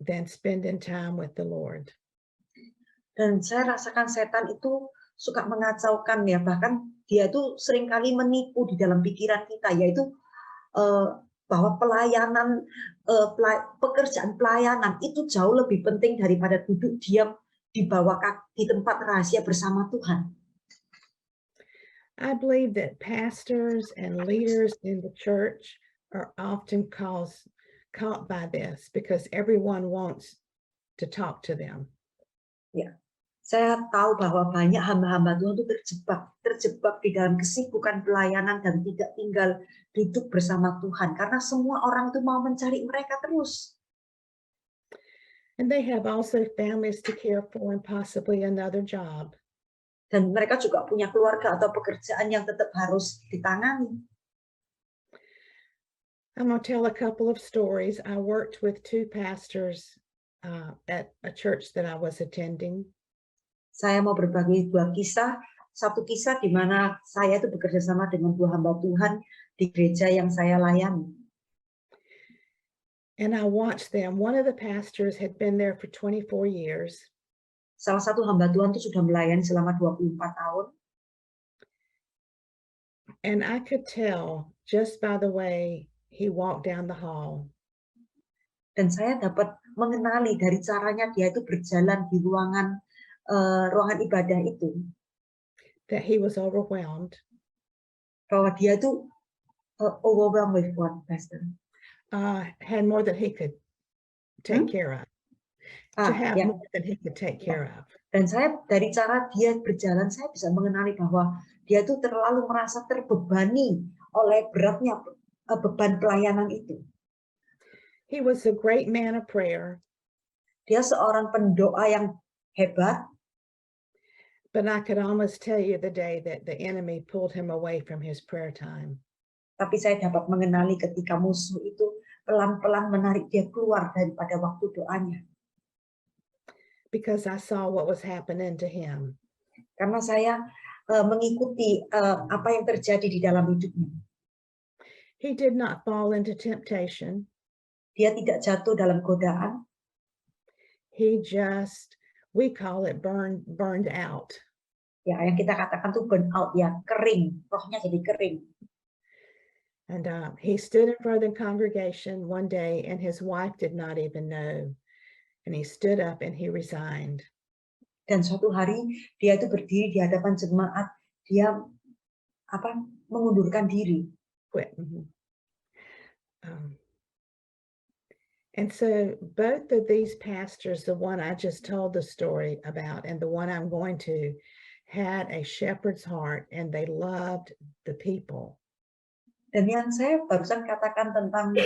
than spending time with the Lord. Dan saya rasakan setan itu suka mengacaukan ya, bahkan dia itu seringkali menipu di dalam pikiran kita, yaitu bahwa pekerjaan pelayanan itu jauh lebih penting daripada duduk diam di bawah di tempat rahasia bersama Tuhan. I believe that pastors and leaders in the church are often caught by this because everyone wants to talk to them. Ya. Saya tahu bahwa banyak hamba-hamba Tuhan itu terjebak di dalam kesibukan pelayanan dan tidak tinggal duduk bersama Tuhan karena semua orang itu mau mencari mereka terus. And they have also families to care for and possibly another job. Dan mereka juga punya keluarga atau pekerjaan yang tetap harus ditangani. I'm going to tell a couple of stories. I worked with two pastors at a church that I was attending. Saya mau berbagi dua kisah. Satu kisah di mana saya itu bekerja sama dengan dua hamba Tuhan di gereja yang saya layani. And I watched them. One of the pastors had been there for 24 years. Salah satu hamba Tuhan itu sudah melayani selama 24 tahun. And I could tell just by the way he walked down the hall. Dan saya dapat mengenali dari caranya dia itu berjalan di ruangan ibadah itu. That he was overwhelmed. Bahwa dia itu overwhelmed with what, Pastor? Had more than he could take care of. To have Ya. more than he could take care of. Dan saya dari cara dia berjalan, saya bisa mengenali bahwa dia itu terlalu merasa terbebani oleh beratnya beban pelayanan itu. He was a great man of prayer. Dia seorang pendoa yang hebat, but I could almost tell you the day that the enemy pulled him away from his prayer time. tapi saya dapat mengenali ketika musuh itu pelan-pelan menarik dia keluar daripada waktu doanya. Because I saw what was happening to him. Karena saya mengikuti apa yang terjadi di dalam hidupnya. He did not fall into temptation. Dia tidak jatuh dalam godaan. He just, we call it burned out. Ya, yang kita katakan tuh burn out, ya, kering, rohnya jadi kering. And he stood in front of the congregation one day and his wife did not even know. And he stood up and he resigned. Dan suatu hari dia itu berdiri di hadapan jemaat, dia mengundurkan diri. Quit. And so both of these pastors, the one I just told the story about and the one I'm going to, had a shepherd's heart and they loved the people. Dan yang saya barusan katakan tentang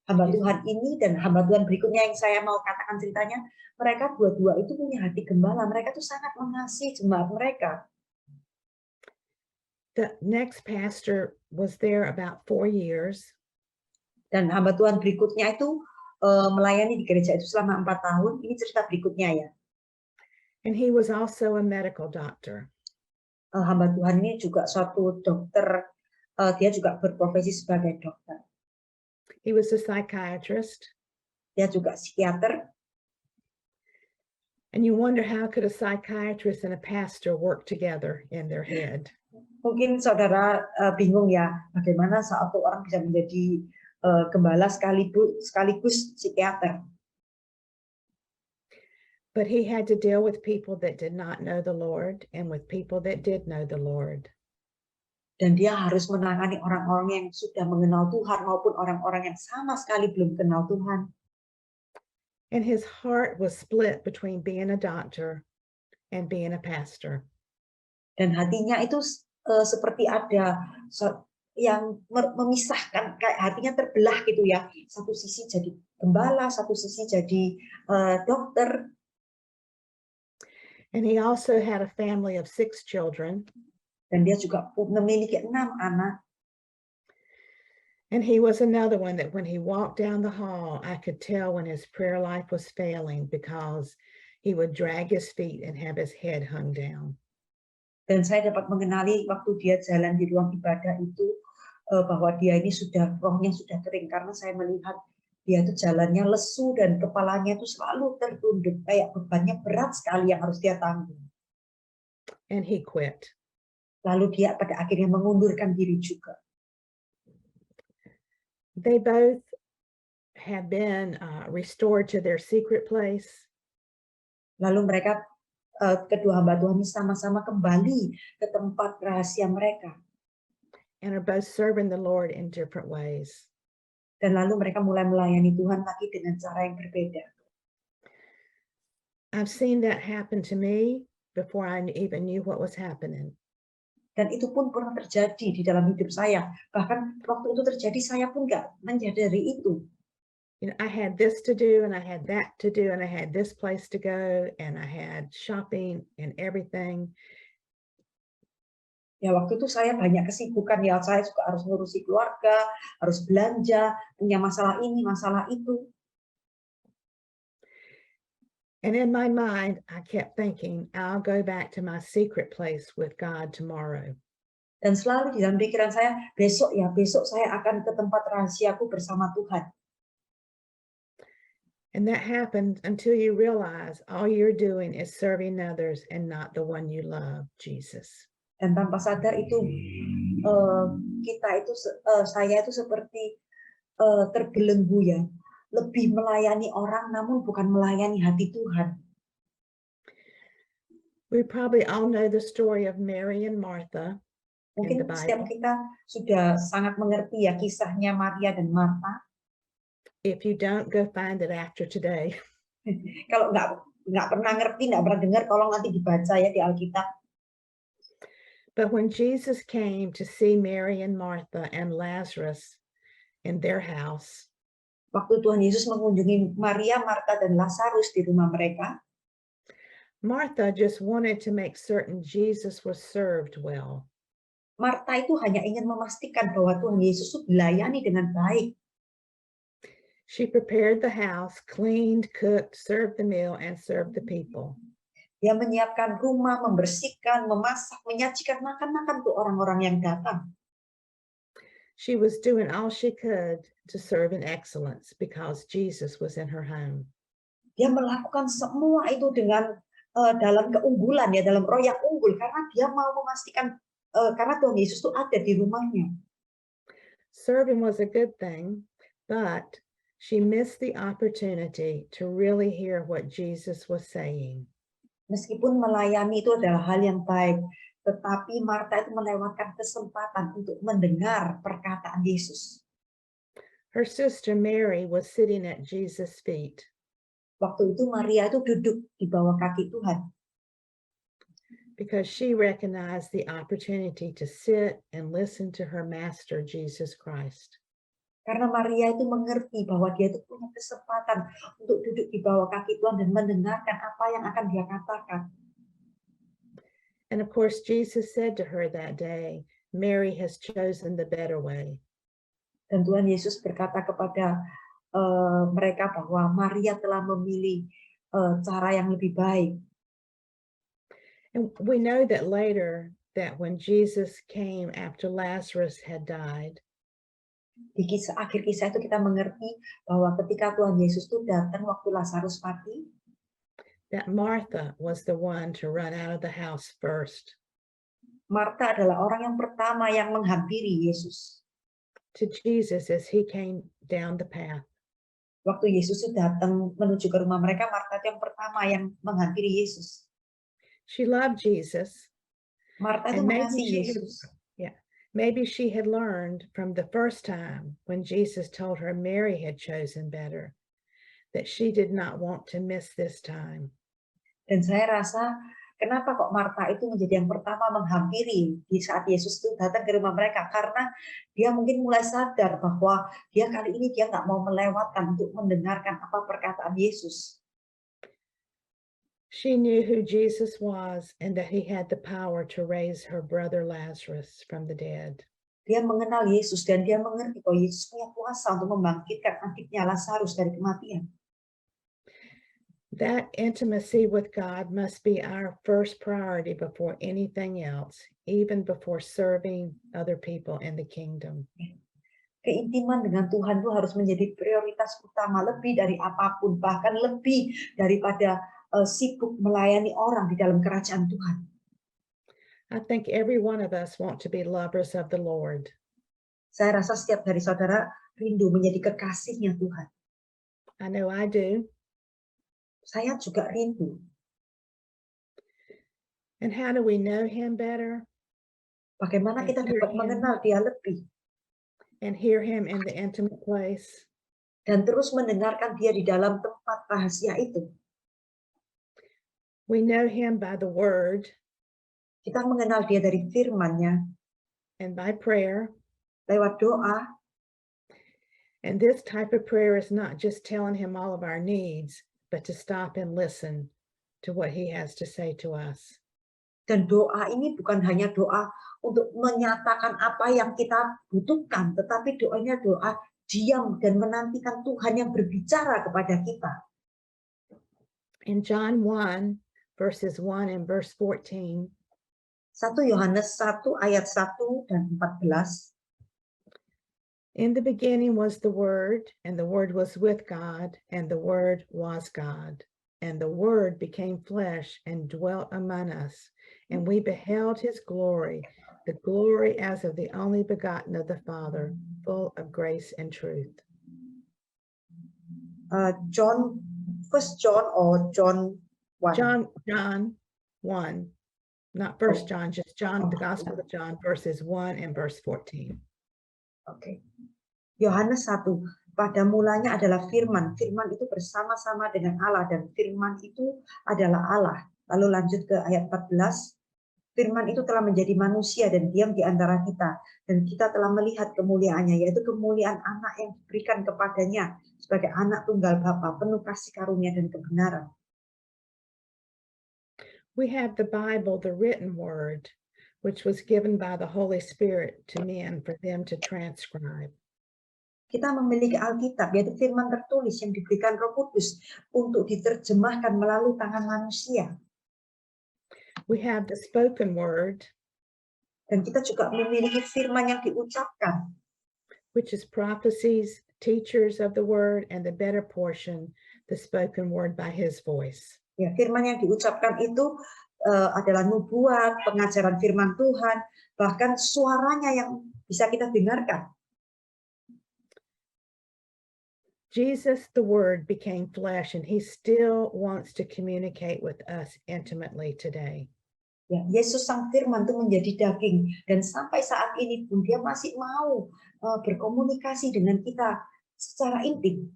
hamba Tuhan ini dan hamba Tuhan berikutnya yang saya mau katakan ceritanya, mereka dua-dua itu punya hati gembala. Mereka tuh sangat mengasihi jemaat mereka. The next pastor was there about 4 years. Dan hamba Tuhan berikutnya itu melayani di gereja itu selama 4 tahun. Ini cerita berikutnya ya. And he was also a medical doctor. Hamba Tuhan ini juga suatu dokter. Dia juga berprofesi sebagai dokter. He was a psychiatrist. Dia juga psikiater. And you wonder how could a psychiatrist and a pastor work together in their head? Mungkin saudara bingung ya, bagaimana satu orang bisa menjadi gembala sekaligus psikiater. But he had to deal with people that did not know the Lord and with people that did know the Lord. Dan dia harus menangani orang-orang yang sudah mengenal Tuhan maupun orang-orang yang sama sekali belum kenal Tuhan. And his heart was split between being a doctor and being a pastor. Dan hatinya itu seperti ada yang memisahkan, kayak hatinya terbelah gitu ya. Satu sisi jadi gembala, satu sisi jadi dokter. And he also had a family of 6 children. Dan dia juga memiliki 6 anak. And he was another one that when he walked down the hall, I could tell when his prayer life was failing because he would drag his feet and have his head hung down. Dan saya dapat mengenali waktu dia jalan di ruang ibadah itu bahwa dia ini rohnya sudah kering karena saya melihat dia itu jalannya lesu dan kepalanya itu selalu tertunduk kayak bebannya berat sekali yang harus dia tanggung. And he quit. Lalu dia pada akhirnya mengundurkan diri juga. They both have been restored to their secret place. Lalu mereka kedua hamba Tuhan ini sama-sama kembali ke tempat rahasia mereka. And are both serving the Lord in different ways. Dan lalu mereka mulai melayani Tuhan lagi dengan cara yang berbeda. I've seen that happen to me before I even knew what was happening. Dan itu pun pernah terjadi di dalam hidup saya. Bahkan waktu itu terjadi saya pun nggak menyadari itu. You know, I had this to do and I had that to do and I had this place to go and I had shopping and everything. Ya waktu itu saya banyak kesibukan ya, saya juga harus ngurusi keluarga, harus belanja, punya masalah ini, masalah itu. And in my mind, I kept thinking, I'll go back to my secret place with God tomorrow. Dan selalu di dalam pikiran saya, besok saya akan ke tempat rahasiaku bersama Tuhan. And that happens until you realize all you're doing is serving others and not the one you love, Jesus. Dan tanpa sadar itu saya itu seperti terbelenggu ya, lebih melayani orang namun bukan melayani hati Tuhan. We probably all know the story of Mary and Martha. Mungkin setiap kita sudah sangat mengerti ya kisahnya Maria dan Martha. If you don't, go find it after today. Kalau nggak pernah ngerti, nggak pernah dengar, tolong nanti dibaca ya di Alkitab. But when Jesus came to see Mary and Martha and Lazarus in their house, Waktu Tuhan Yesus mengunjungi Maria, Marta, dan Lazarus di rumah mereka, Martha just wanted to make certain Jesus was served well. Marta itu hanya ingin memastikan bahwa Tuhan Yesus itu dilayani dengan baik. She prepared the house, cleaned, cooked, served the meal, and served the people. Dia menyiapkan rumah, membersihkan, memasak, menyajikan makan-makan untuk orang-orang yang datang. She was doing all she could to serve in excellence because Jesus was in her home. Dia melakukan semua itu dengan dalam keunggulan, ya, dalam roh yang unggul, karena dia mau memastikan karena Tuhan Yesus itu ada di rumahnya. Serving was a good thing, but she missed the opportunity to really hear what Jesus was saying. Meskipun melayani itu adalah hal yang baik, tetapi Marta itu melewatkan kesempatan untuk mendengar perkataan Yesus. Her sister Mary was sitting at Jesus' feet. Waktu itu Maria itu duduk di bawah kaki Tuhan, because she recognized the opportunity to sit and listen to her master, Jesus Christ. karena Maria itu mengerti bahwa dia itu punya kesempatan untuk duduk di bawah kaki Tuhan dan mendengarkan apa yang akan dia katakan. And of course, Jesus said to her that day, Mary has chosen the better way. Dan Tuhan Yesus berkata kepada mereka bahwa Maria telah memilih cara yang lebih baik. And we know that later, that when Jesus came after Lazarus had died, Di akhir kisah itu kita mengerti bahwa ketika Tuhan Yesus itu datang waktu Lazarus mati, that Martha was the one to run out of the house first Marta adalah orang yang pertama yang menghampiri Yesus. to Jesus as he came down the path. Waktu Yesus itu datang menuju ke rumah mereka, Marta itu yang pertama yang menghampiri Yesus. She loved Jesus, Marta itu and mengasihi Yesus. maybe she had learned from the first time when Jesus told her Mary had chosen better, that she did not want to miss this time. Dan saya rasa kenapa kok Marta itu menjadi yang pertama menghampiri di saat Yesus itu datang ke rumah mereka, karena dia mungkin mulai sadar bahwa dia kali ini dia nggak mau melewatkan untuk mendengarkan apa perkataan Yesus. She knew who Jesus was and that he had the power to raise her brother Lazarus from the dead. Dia mengenal Yesus dan dia mengerti bahwa Yesus punya kuasa untuk membangkitkan adiknya Lazarus dari kematian. That intimacy with God must be our first priority before anything else, even before serving other people in the kingdom. Keintiman dengan Tuhan itu harus menjadi prioritas utama, lebih dari apapun, bahkan lebih daripada sibuk melayani orang di dalam kerajaan Tuhan. I think every one of us want to be lovers of the Lord. Saya rasa setiap dari saudara rindu menjadi kekasihnya Tuhan. I know I do. Saya juga rindu. And how do we know him better Bagaimana kita dapat mengenal dia lebih and hear him in the intimate place? dan terus mendengarkan dia di dalam tempat rahasia itu. We know him by the word Kita mengenal dia dari firman-Nya, and by prayer. lewat doa. And this type of prayer is not just telling him all of our needs, but to stop and listen to what he has to say to us. Dan doa ini bukan hanya doa untuk menyatakan apa yang kita butuhkan, tetapi doanya doa diam dan menantikan Tuhan yang berbicara kepada kita. In John 1, verses 1 and verse 14, 1 Yohanes 1 ayat 1 dan 14. in the beginning was the Word, and the Word was with God, and the Word was God. And the Word became flesh and dwelt among us, and we beheld his glory, the glory as of the only begotten of the Father, full of grace and truth. John, First John or John 1? John 1, not First John, just John, the Gospel of John, verses 1 and verse 14. Oke. Yohanes 1, pada mulanya adalah firman. Firman itu bersama-sama dengan Allah dan firman itu adalah Allah. Lalu lanjut ke ayat 14. Firman itu telah menjadi manusia dan diam di antara kita. Dan kita telah melihat kemuliaannya, yaitu kemuliaan anak yang diberikan kepadanya sebagai anak tunggal Bapa, penuh kasih karunia dan kebenaran. We have the Bible, the written word, which was given by the Holy Spirit to men for them to transcribe. Kita memiliki Alkitab, yaitu firman tertulis yang diberikan Roh Kudus untuk diterjemahkan melalui tangan manusia. We have the spoken word, Dan kita juga memiliki firman yang diucapkan, which is prophecies, teachers of the word, and the better portion, the spoken word by his voice. ya, firman yang diucapkan itu adalah nubuat, pengajaran firman Tuhan, bahkan suaranya yang bisa kita dengarkan. Jesus, the word, became flesh, and he still wants to communicate with us intimately today. Ya, Yesus sang firman itu menjadi daging, dan sampai saat ini pun dia masih mau berkomunikasi dengan kita secara intim.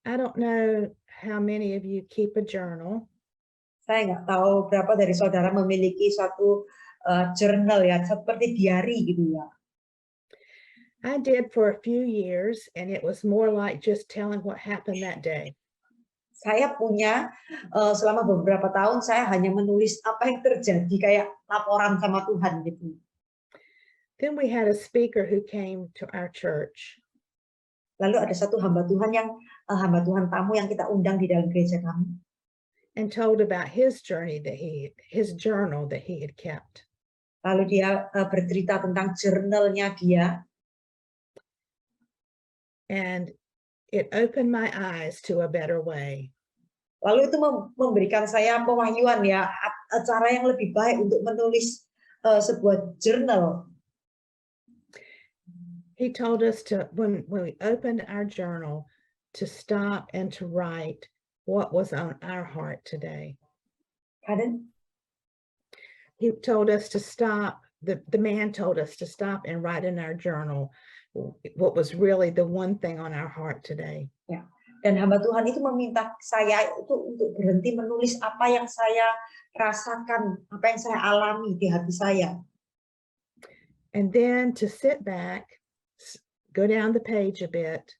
I don't know how many of you keep a journal. Saya nggak tahu berapa dari saudara memiliki suatu journal ya, seperti diary gitu ya. I did for a few years, and it was more like just telling what happened that day. Saya punya selama beberapa tahun saya hanya menulis apa yang terjadi kayak laporan sama Tuhan gitu. Then we had a speaker who came to our church, Lalu ada satu hamba Tuhan tamu yang kita undang di dalam gereja kami. and told about his journey his journal that he had kept. Lalu dia bercerita tentang jurnalnya dia. And it opened my eyes to a better way. Lalu itu memberikan saya pewahyuan ya, cara yang lebih baik untuk menulis sebuah jurnal. He told us to, when we opened our journal, to stop and to write what was on our heart today. Pardon? He told us to stop, the man told us to stop and write in our journal what was really the one thing on our heart today. Ya. Dan hamba Tuhan itu meminta saya itu untuk berhenti menulis apa yang saya rasakan, apa yang saya alami di hati saya. And then to sit back, go down the page a bit,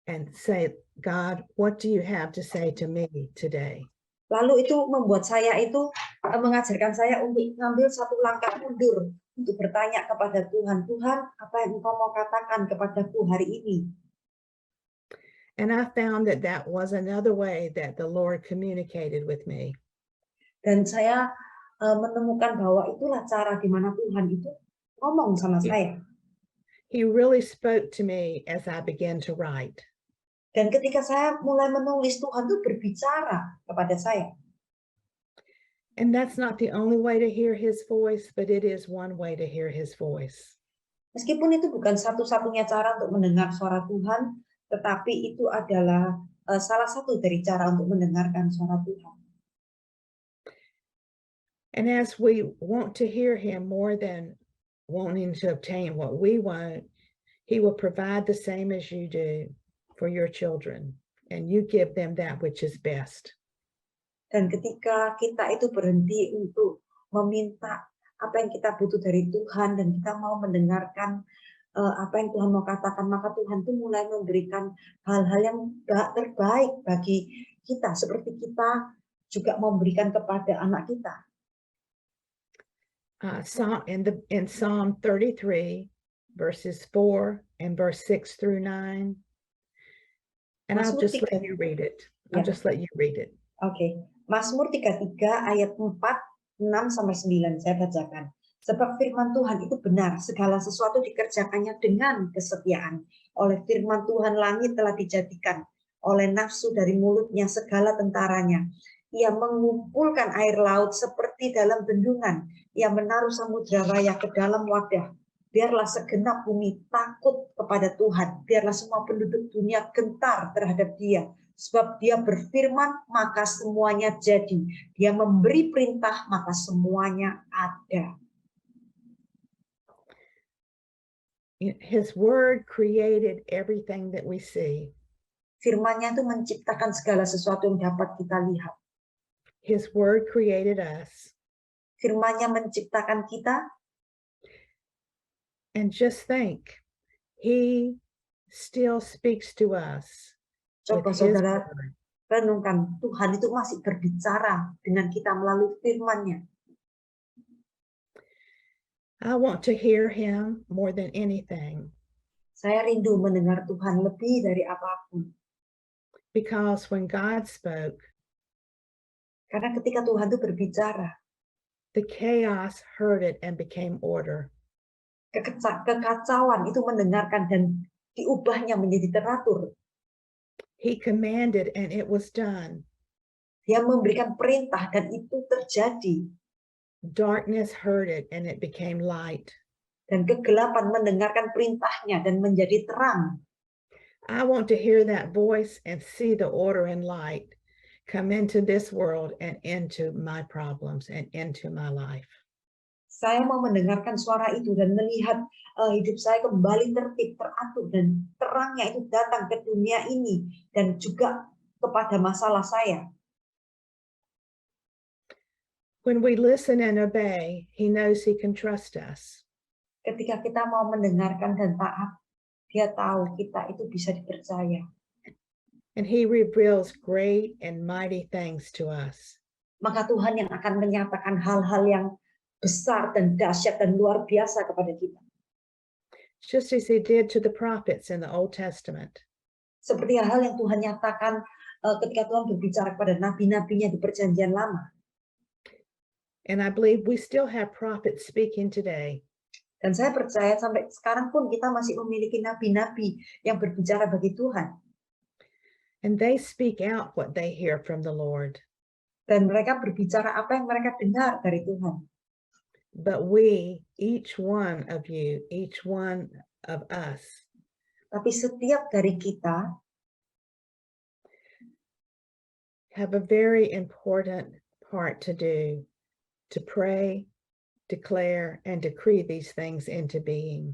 and say, God, what do you have to say to me today? Lalu itu membuat saya itu mengajarkan saya untuk mengambil satu langkah mundur untuk bertanya kepada Tuhan, Tuhan, apa yang Engkau mau katakan kepadaku hari ini? And I found that that was another way that the Lord communicated with me. Dan saya menemukan bahwa itulah cara di mana Tuhan itu ngomong sama saya. He really spoke to me as I began to write. Dan ketika saya mulai menulis, Tuhan tuh berbicara kepada saya. And that's not the only way to hear his voice, but it is one way to hear his voice. Meskipun itu bukan satu-satunya cara untuk mendengar suara Tuhan, tetapi itu adalah salah satu dari cara untuk mendengarkan suara Tuhan. And as we want to hear him more than wanting to obtain what we want, he will provide the same as you do for your children, and you give them that which is best. Dan ketika kita itu berhenti untuk meminta apa yang kita butuh dari Tuhan dan kita mau mendengarkan apa yang Tuhan mau katakan, maka Tuhan itu mulai memberikan hal-hal yang terbaik bagi kita, seperti kita juga memberikan kepada anak kita. In Psalm 33, verses 4 and verse 6 through 9, and I'll just let you read it. I'll just let you read it. Oke. Mazmur 33 ayat 4, 6 sampai 9 saya bacakan. Sebab firman Tuhan itu benar, segala sesuatu dikerjakannya dengan kesetiaan. Oleh firman Tuhan langit telah dijadikan, oleh nafsu dari mulutnya segala tentaranya. Ia mengumpulkan air laut seperti dalam bendungan. Ia menaruh samudra raya ke dalam wadah. Biarlah segenap bumi takut kepada Tuhan. Biarlah semua penduduk dunia gentar terhadap Dia. Sebab Dia berfirman, maka semuanya jadi. Dia memberi perintah, maka semuanya ada. His word created everything that we see. Firman-Nya itu menciptakan segala sesuatu yang dapat kita lihat. His word created us. firman-Nya menciptakan kita. And just think, he still speaks to us with Coba his saudara word. renungkan, Tuhan itu masih berbicara dengan kita melalui firman-Nya. I want to hear him more than anything, Saya rindu mendengar Tuhan lebih dari apapun. because when God spoke, Karena ketika Tuhan itu berbicara, the chaos heard it and became order. kekacauan itu mendengarkan dan diubahnya menjadi teratur. He commanded and it was done. Dia memberikan perintah dan itu terjadi. Darkness heard it and it became light. Dan kegelapan mendengarkan perintahnya dan menjadi terang. I want to hear that voice and see the order and light come into this world and into my problems and into my life. Saya mau mendengarkan suara itu dan melihat hidup saya kembali tertib, teratur, dan terangnya itu datang ke dunia ini dan juga kepada masalah saya. When we listen and obey, he knows he can trust us. Ketika kita mau mendengarkan dan taat, dia tahu kita itu bisa dipercaya. And he reveals great and mighty things to us. Maka Tuhan yang akan menyatakan hal-hal yang besar dan dahsyat dan luar biasa kepada kita. Just as he did to the prophets in the Old Testament. Seperti hal yang Tuhan nyatakan ketika Tuhan berbicara kepada nabi-nabinya di Perjanjian Lama. And I believe we still have prophets speaking today. Dan saya percaya sampai sekarang pun kita masih memiliki nabi-nabi yang berbicara bagi Tuhan. And they speak out what they hear from the Lord. Dan mereka berbicara apa yang mereka dengar dari Tuhan. But we, each one of you, each one of us, Tapi setiap dari kita have a very important part to do, to pray, declare, and decree these things into being.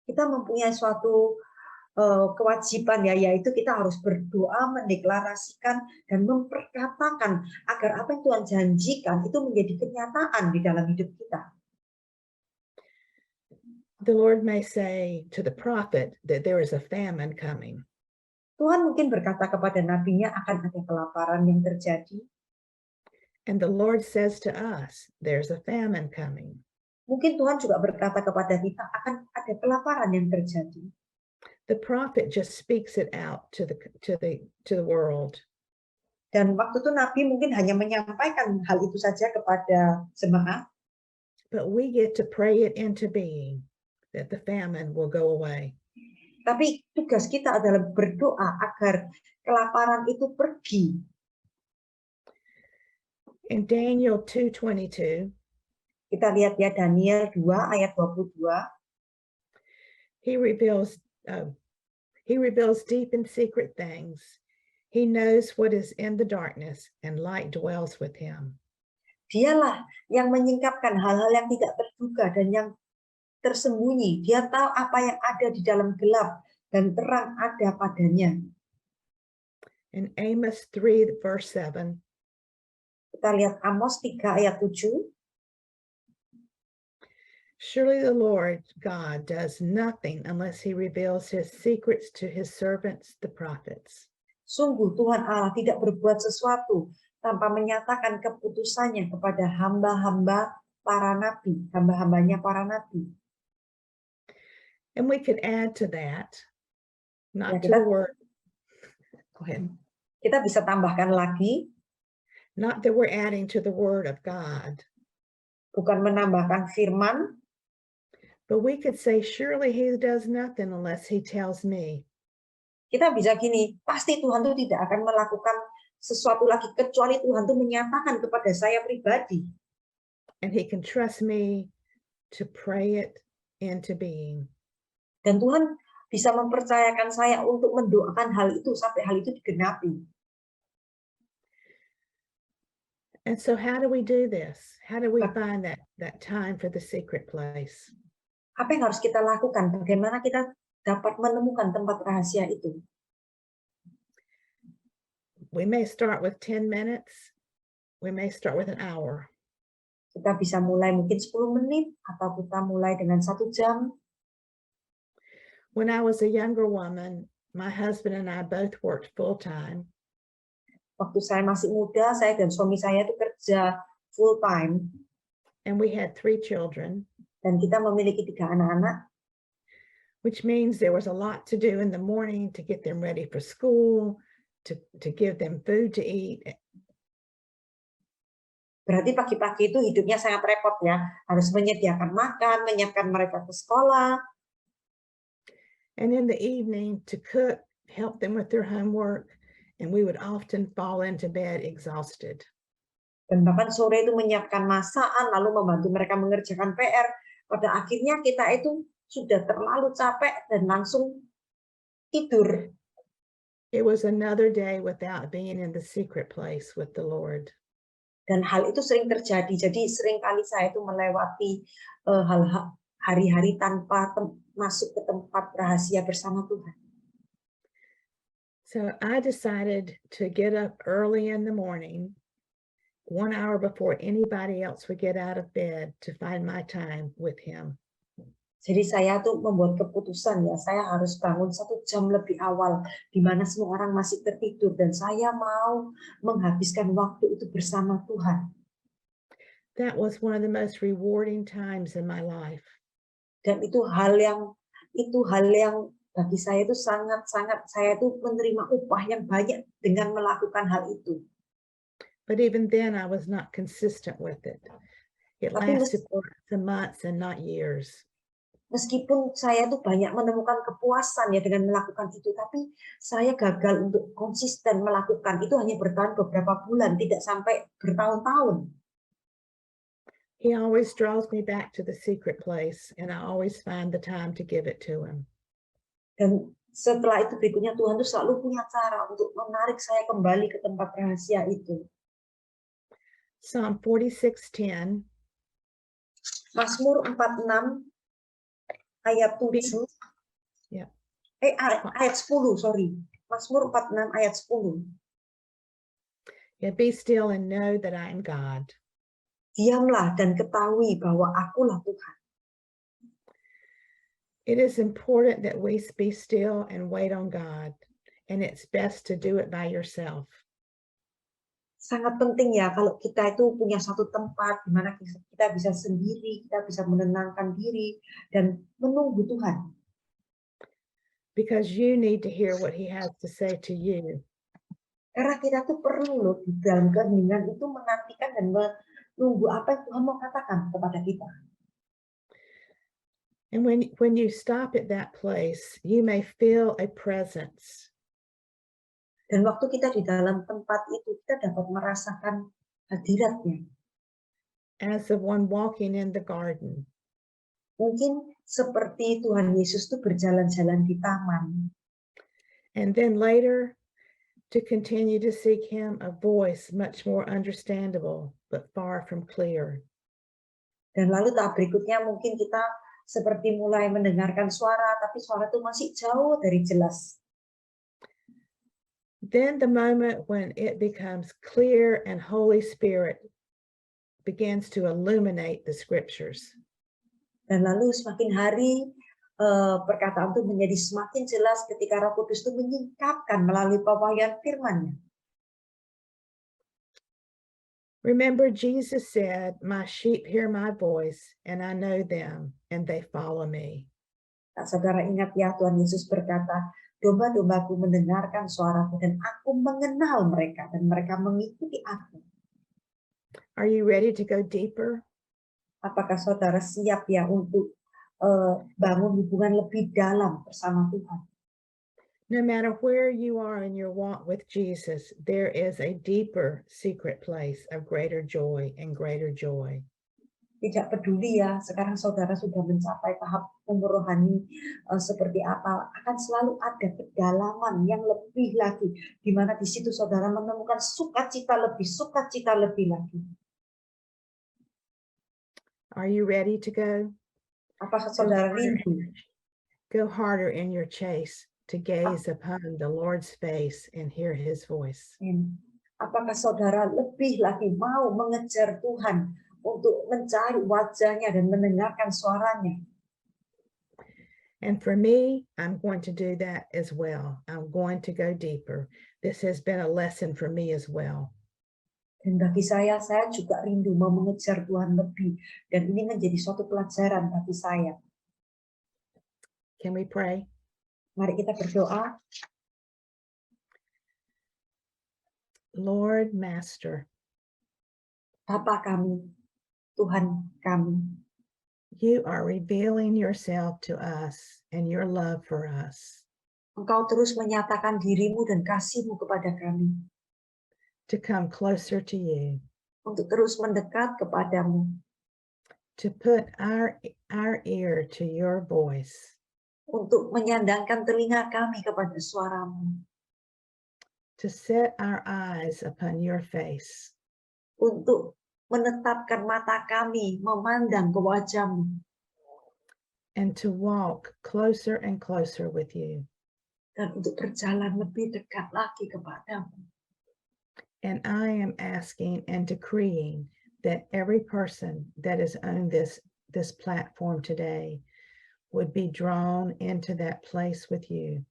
kita mempunyai suatu kewajiban ya, yaitu kita harus berdoa, mendeklarasikan, dan memperkatakan agar apa yang Tuhan janjikan itu menjadi kenyataan di dalam hidup kita. The Lord may say to the prophet that there is a famine coming. Tuhan mungkin berkata kepada nabinya akan ada kelaparan yang terjadi. And the Lord says to us, there's a famine coming. Mungkin Tuhan juga berkata kepada kita akan ada kelaparan yang terjadi. The prophet just speaks it out to the world. Dan waktu itu Nabi mungkin hanya menyampaikan hal itu saja kepada jemaat. But we get to pray it into being, that the famine will go away. Tapi tugas kita adalah berdoa agar kelaparan itu pergi. In Daniel 2:22, Kita lihat ya Daniel 2 ayat 22. he reveals deep and secret things. He knows what is in the darkness, and light dwells with him. Dialah yang menyingkapkan hal-hal yang tidak terduga dan yang tersembunyi. Dia tahu apa yang ada di dalam gelap dan terang ada padanya. In Amos 3 verse 7, Kita lihat Amos 3 ayat 7. surely the Lord God does nothing unless he reveals his secrets to his servants, the prophets. Sungguh Tuhan Allah tidak berbuat sesuatu tanpa menyatakan keputusannya kepada hamba-hamba para nabi, hamba-hambanya para nabi. And we could add to that, not Ya, to the word, go ahead, Kita bisa tambahkan lagi, not that we're adding to the word of God, bukan menambahkan firman, but we could say, surely he does nothing unless he tells me. kita bisa gini, pasti Tuhan itu tidak akan melakukan sesuatu lagi kecuali Tuhan itu menyatakan kepada saya pribadi. And he can trust me to pray it into being. Dan Tuhan bisa mempercayakan saya untuk mendoakan hal itu sampai hal itu digenapi. And so how do we do this? How do we find that time for the secret place? Apa yang harus kita lakukan? Bagaimana kita dapat menemukan tempat rahasia itu? We may start with 10 minutes. We may start with an hour. Kita bisa mulai mungkin 10 menit atau kita mulai dengan 1 jam. When I was a younger woman, my husband and I both worked full time. Waktu saya masih muda, saya dan suami saya itu kerja full time. And we had 3 children, Dan kita memiliki 3 anak-anak. which means there was a lot to do in the morning to get them ready for school, to give them food to eat. Berarti pagi-pagi itu hidupnya sangat repot ya. Harus menyediakan makan, menyiapkan mereka ke sekolah. And in the evening to cook, help them with their homework, and we would often fall into bed exhausted. Dan bahkan sore itu menyiapkan masakan, lalu membantu mereka mengerjakan PR. Pada akhirnya kita itu sudah terlalu capek dan langsung tidur. It was another day without being in the secret place with the Lord. Dan hal itu sering terjadi. Jadi seringkali saya itu melewati hari-hari tanpa masuk ke tempat rahasia bersama Tuhan. So I decided to get up early in the morning, 1 hour before anybody else would get out of bed, to find my time with him. Jadi saya tuh membuat keputusan ya, saya harus bangun 1 jam lebih awal, di mana semua orang masih tertidur, dan saya mau menghabiskan waktu itu bersama Tuhan. That was one of the most rewarding times in my life. Dan itu hal yang bagi saya itu sangat-sangat, saya itu menerima upah yang banyak dengan melakukan hal itu. But even then I was not consistent with it. It Tapi lasted for some months and not years. Meskipun saya tuh banyak menemukan kepuasan ya dengan melakukan itu, tapi saya gagal untuk konsisten melakukan itu, hanya bertahan beberapa bulan, tidak sampai bertahun-tahun. He always draws me back to the secret place, and I always find the time to give it to him. Dan setelah itu berikutnya Tuhan tuh selalu punya cara untuk menarik saya kembali ke tempat rahasia itu. Psalm 46:10. Mazmur 46 ayat 7. Ya. Ayat 10, sorry. Mazmur 46 ayat 10. Yeah, be still and know that I am God. Diamlah dan ketahui bahwa akulah Tuhan. It is important that we be still and wait on God, and it's best to do it by yourself. Sangat penting ya kalau kita itu punya satu tempat di mana kita bisa sendiri, kita bisa menenangkan diri dan menunggu Tuhan. Because you need to hear what he has to say to you. Karena kita tuh perlu loh di dalam keheningan itu menantikan dan menunggu apa yang Tuhan mau katakan kepada kita. And when you stop at that place, you may feel a presence. Dan waktu kita di dalam tempat itu, kita dapat merasakan hadiratnya. As of one walking in the garden. Mungkin seperti Tuhan Yesus itu berjalan-jalan di taman. And then later, to continue to seek him, a voice much more understandable, but far from clear. Dan lalu tahap berikutnya mungkin kita seperti mulai mendengarkan suara, tapi suara itu masih jauh dari jelas. Then the moment when it becomes clear and Holy Spirit begins to illuminate the scriptures. Dan lalu semakin hari perkataan itu menjadi semakin jelas ketika Roh Kudus itu menyingkapkan melalui pewahyuan firman-Nya. Remember, Jesus said, "My sheep hear my voice, and I know them, and they follow me." Nah, saudara ingat ya, Tuhan Yesus berkata, domba-dombaku mendengarkan suaraku dan aku mengenal mereka dan mereka mengikuti aku. Are you ready to go deeper? Apakah saudara siap ya untuk bangun hubungan lebih dalam bersama Tuhan? No matter where you are in your walk with Jesus, there is a deeper secret place of greater joy and greater joy. Tidak peduli ya, sekarang saudara sudah mencapai tahap umur rohani seperti apa, akan selalu ada kedalaman yang lebih lagi, di mana di situ saudara menemukan sukacita lebih lagi. Are you ready to go? Apakah saudara rindu? Go harder in your chase to gaze upon the Lord's face and hear his voice. Apakah saudara lebih lagi mau mengejar Tuhan untuk mencari wajahnya dan mendengarkan suaranya. And for me, I'm going to do that as well. I'm going to go deeper. This has been a lesson for me as well. Dan bagi saya juga rindu mau mengejar Tuhan lebih. Dan ini menjadi suatu pelajaran bagi saya. Can we pray? Mari kita berdoa. Lord, Master, Bapa kami, Tuhan kami, you are revealing yourself to us and your love for us Engkau terus menyatakan dirimu dan kasih-Mu kepada kami. to come closer to you, Untuk terus mendekat kepadamu. to put our ear to your voice, Untuk menyandangkan telinga kami kepada suaramu. to set our eyes upon your face, Untuk menetapkan mata kami memandang ke wajah-Mu. and to walk closer and closer with you. Dan untuk berjalan lebih dekat lagi kepadamu. And I am asking and decreeing that every person that is on this platform today would be drawn into that place with you.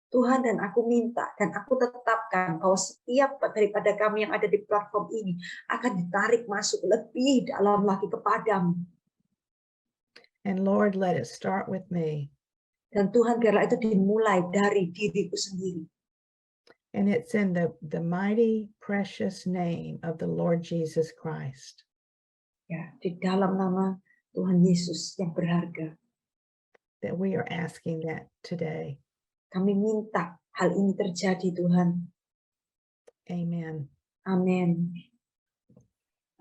Tuhan, dan aku minta dan aku tetapkan bahwa setiap daripada kami yang ada di platform ini akan ditarik masuk lebih dalam lagi kepadamu. And Lord, let it start with me. Dan Tuhan, biarlah itu dimulai dari diriku sendiri. And it's in the mighty, precious name of the Lord Jesus Christ Ya, di dalam nama Tuhan Yesus yang berharga. that we are asking that today. Kami minta hal ini terjadi, Tuhan. Amen. Amin.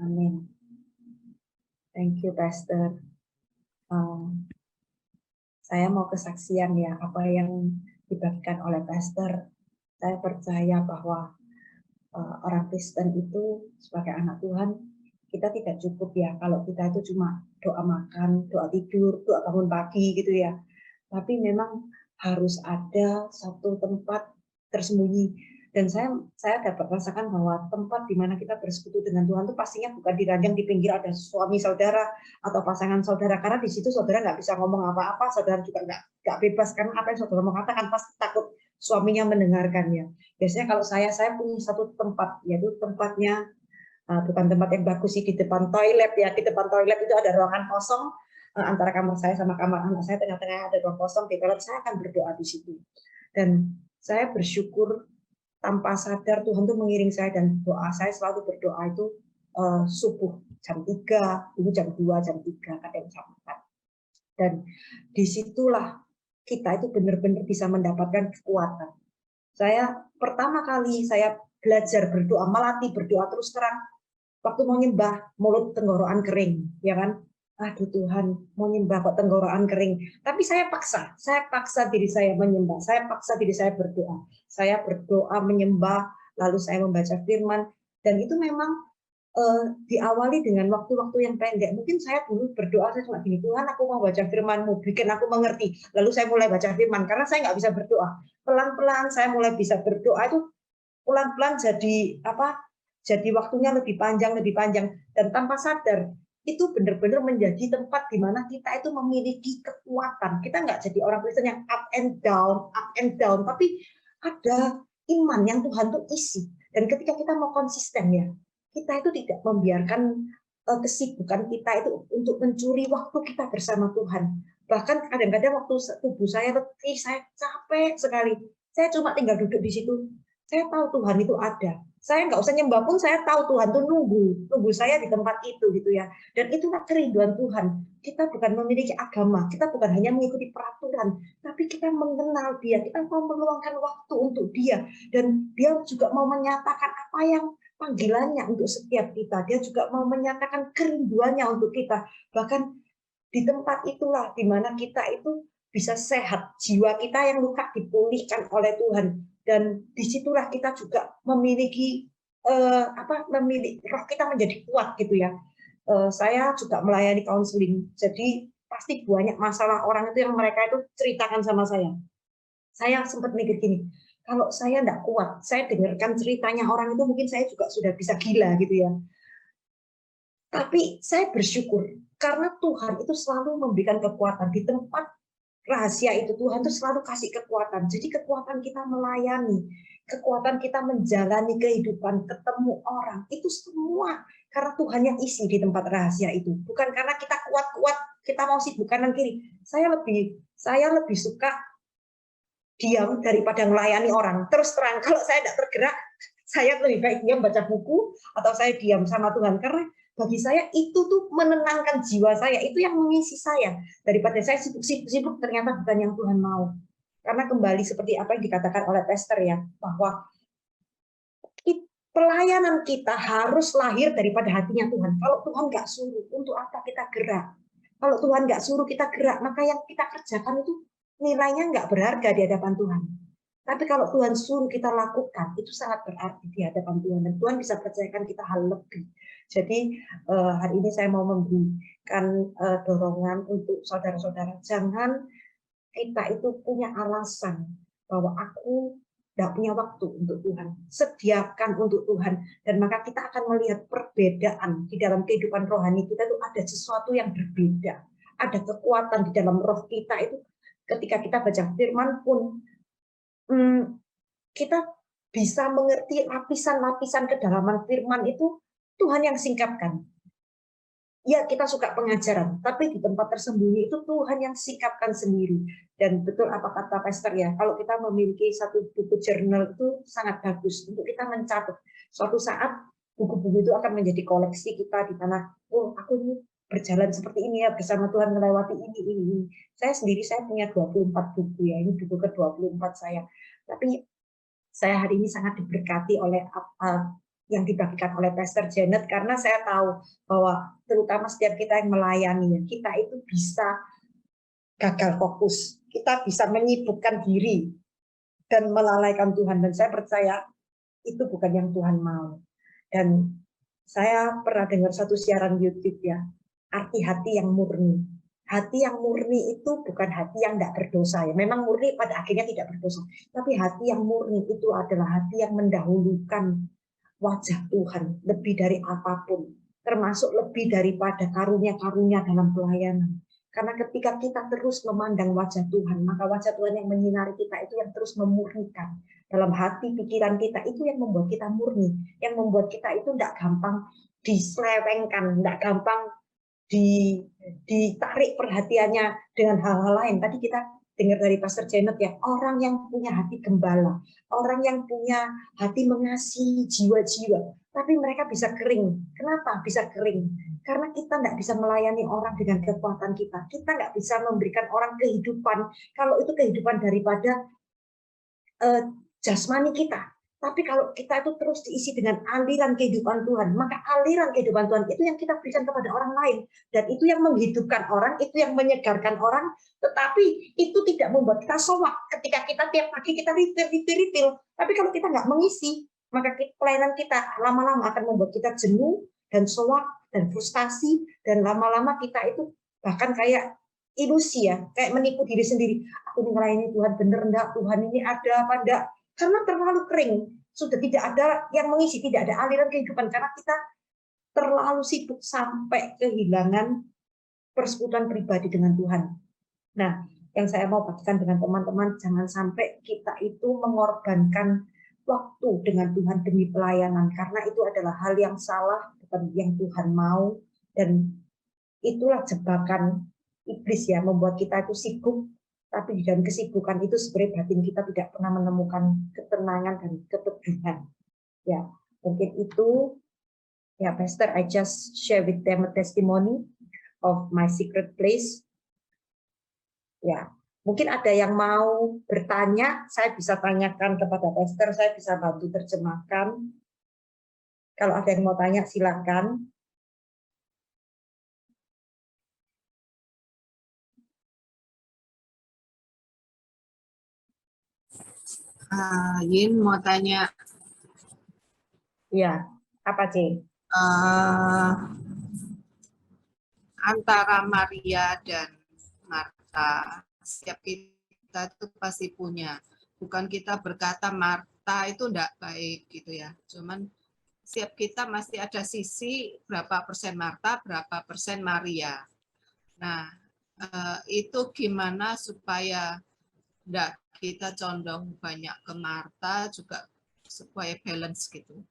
Amin. Thank you, Pastor. Saya mau kesaksian ya, apa yang dibagikan oleh Pastor. Saya percaya bahwa orang Kristen itu sebagai anak Tuhan, kita tidak cukup ya kalau kita itu cuma doa makan, doa tidur, doa bangun pagi gitu ya. Tapi memang harus ada satu tempat tersembunyi. Dan saya dapat rasakan bahwa tempat di mana kita bersekutu dengan Tuhan itu pastinya bukan di ranjang di pinggir ada suami saudara atau pasangan saudara, karena di situ saudara nggak bisa ngomong apa-apa, saudara juga nggak bebas karena apa yang saudara mau katakan pasti takut suaminya mendengarkannya. Biasanya kalau saya punya satu tempat, yaitu tempatnya bukan tempat yang bagus sih, di depan toilet ya. Di depan toilet itu ada ruangan kosong antara kamar saya sama kamar anak saya, tengah-tengah ada ruang kosong. Di toilet saya akan berdoa di situ. Dan saya bersyukur tanpa sadar Tuhan tuh mengiring saya, dan doa saya selalu berdoa itu subuh jam 3, itu jam 2, jam 3, kadang jam 4. Dan disitulah kita itu benar-benar bisa mendapatkan kekuatan. Saya pertama kali saya belajar berdoa, melatih berdoa terus terang waktu mau nyembah, mulut tenggorokan kering, ya kan? Aduh Tuhan, mau nyembah kok tenggorokan kering. Tapi saya paksa diri saya menyembah, saya paksa diri saya berdoa. Saya berdoa menyembah, lalu saya membaca firman, dan itu memang diawali dengan waktu-waktu yang pendek. Mungkin saya dulu berdoa, saya cuma gini, Tuhan aku mau baca firman-Mu, bikin aku mengerti. Lalu saya mulai baca firman, karena saya nggak bisa berdoa. Pelan-pelan saya mulai bisa berdoa, itu pelan-pelan jadi waktunya lebih panjang, dan tanpa sadar itu benar-benar menjadi tempat di mana kita itu memiliki kekuatan. Kita nggak jadi orang Kristen yang up and down, tapi ada iman yang Tuhan tuh isi. Dan ketika kita mau konsisten ya, kita itu tidak membiarkan kesibukan kita itu untuk mencuri waktu kita bersama Tuhan. Bahkan kadang-kadang waktu tubuh saya letih, saya capek sekali, saya cuma tinggal duduk di situ. Saya tahu Tuhan itu ada. Saya nggak usah nyembah pun saya tahu Tuhan tuh nunggu saya di tempat itu gitu ya. Dan itulah kerinduan Tuhan. Kita bukan memiliki agama, kita bukan hanya mengikuti peraturan, tapi kita mengenal Dia. Kita mau meluangkan waktu untuk Dia, dan Dia juga mau menyatakan apa yang panggilannya untuk setiap kita. Dia juga mau menyatakan kerinduannya untuk kita. Bahkan di tempat itulah di mana kita itu bisa sehat, jiwa kita yang luka dipulihkan oleh Tuhan. Dan disitulah kita juga memiliki roh kita menjadi kuat gitu ya. Saya juga melayani counseling, jadi pasti banyak masalah orang itu yang mereka itu ceritakan sama saya. Saya sempat mikir gini, kalau saya enggak kuat, saya dengarkan ceritanya orang itu mungkin saya juga sudah bisa gila gitu ya. Tapi saya bersyukur karena Tuhan itu selalu memberikan kekuatan di tempat rahasia itu. Tuhan itu selalu kasih kekuatan. Jadi kekuatan kita melayani, kekuatan kita menjalani kehidupan, ketemu orang, itu semua karena Tuhan yang isi di tempat rahasia itu. Bukan karena kita kuat-kuat, kita mau sibuk kanan kiri. Saya lebih suka diam daripada melayani orang. Terus terang, kalau saya tidak tergerak, saya lebih baik diam baca buku atau saya diam sama Tuhan. Karena bagi saya itu tuh menenangkan jiwa saya, itu yang mengisi saya. Daripada saya sibuk-sibuk ternyata bukan yang Tuhan mau. Karena kembali seperti apa yang dikatakan oleh Pastor ya, bahwa pelayanan kita harus lahir daripada hatinya Tuhan. Kalau Tuhan nggak suruh, untuk apa kita gerak? Kalau Tuhan nggak suruh kita gerak, maka yang kita kerjakan itu nilainya nggak berharga di hadapan Tuhan. Tapi kalau Tuhan suruh kita lakukan, itu sangat berarti di hadapan Tuhan. Dan Tuhan bisa percayakan kita hal lebih. Jadi hari ini saya mau memberikan dorongan untuk saudara-saudara. Jangan kita itu punya alasan bahwa aku tidak punya waktu untuk Tuhan. Sediakan untuk Tuhan. Dan maka kita akan melihat perbedaan di dalam kehidupan rohani kita itu ada sesuatu yang berbeda. Ada kekuatan di dalam roh kita itu ketika kita baca firman pun kita bisa mengerti lapisan-lapisan kedalaman firman itu Tuhan yang singkapkan. Ya, kita suka pengajaran, tapi di tempat tersembunyi itu Tuhan yang singkapkan sendiri. Dan betul apa kata Pastor ya, kalau kita memiliki satu buku jurnal itu sangat bagus untuk kita mencatat. Suatu saat buku-buku itu akan menjadi koleksi kita di mana, oh aku ini berjalan seperti ini ya, bersama Tuhan melewati ini. Saya punya 24 buku ya, ini buku ke-24 saya. Tapi saya hari ini sangat diberkati oleh apa yang dibagikan oleh Pastor Janet, karena saya tahu bahwa terutama setiap kita yang melayani, kita itu bisa gagal fokus, kita bisa menyibukkan diri dan melalaikan Tuhan. Dan saya percaya itu bukan yang Tuhan mau. Dan saya pernah dengar satu siaran YouTube ya, arti hati yang murni. Hati yang murni itu bukan hati yang tidak berdosa ya. Memang murni pada akhirnya tidak berdosa. Tapi hati yang murni itu adalah hati yang mendahulukan wajah Tuhan lebih dari apapun. Termasuk lebih daripada karunia-karunia dalam pelayanan. Karena ketika kita terus memandang wajah Tuhan, maka wajah Tuhan yang menyinari kita itu yang terus memurnikan. Dalam hati pikiran kita itu yang membuat kita murni. Yang membuat kita itu tidak gampang diselewengkan, tidak gampang ditarik perhatiannya dengan hal-hal lain. Tadi kita dengar dari Pastor Janet ya, orang yang punya hati gembala, orang yang punya hati mengasihi jiwa-jiwa, tapi mereka bisa kering. Kenapa bisa kering? Karena kita nggak bisa melayani orang dengan kekuatan kita. Kita nggak bisa memberikan orang kehidupan, kalau itu kehidupan daripada jasmani kita. Tapi kalau kita itu terus diisi dengan aliran kehidupan Tuhan, maka aliran kehidupan Tuhan itu yang kita berikan kepada orang lain. Dan itu yang menghidupkan orang, itu yang menyegarkan orang, tetapi itu tidak membuat kita soak ketika kita tiap pagi kita refill. Tapi kalau kita nggak mengisi, maka pelayanan kita lama-lama akan membuat kita jenuh dan soak dan frustasi, dan lama-lama kita itu bahkan kayak ilusi ya, kayak menipu diri sendiri. Aku melayani Tuhan bener enggak? Tuhan ini ada apa enggak? Karena terlalu kering, sudah tidak ada yang mengisi, tidak ada aliran kehidupan, karena kita terlalu sibuk sampai kehilangan persekutuan pribadi dengan Tuhan. Nah, yang saya mau bagikan dengan teman-teman, jangan sampai kita itu mengorbankan waktu dengan Tuhan demi pelayanan, karena itu adalah hal yang salah, bukan yang Tuhan mau, dan itulah jebakan iblis ya, membuat kita itu sibuk. Tapi di dalam kesibukan itu sebenarnya batin kita tidak pernah menemukan ketenangan dan keteduhan. Ya, mungkin itu ya, Pastor, I just share with them a testimony of my secret place. Ya, mungkin ada yang mau bertanya, saya bisa tanyakan kepada Pastor, saya bisa bantu terjemahkan. Kalau ada yang mau tanya, silakan. Yin mau tanya. Ya, apa sih? Antara Maria dan Marta, setiap kita itu pasti punya. Bukan kita berkata Marta itu enggak baik gitu ya. Cuman setiap kita masih ada sisi berapa persen Marta, berapa persen Maria. Nah, itu gimana supaya enggak kita condong banyak ke Marta juga supaya balance gitu.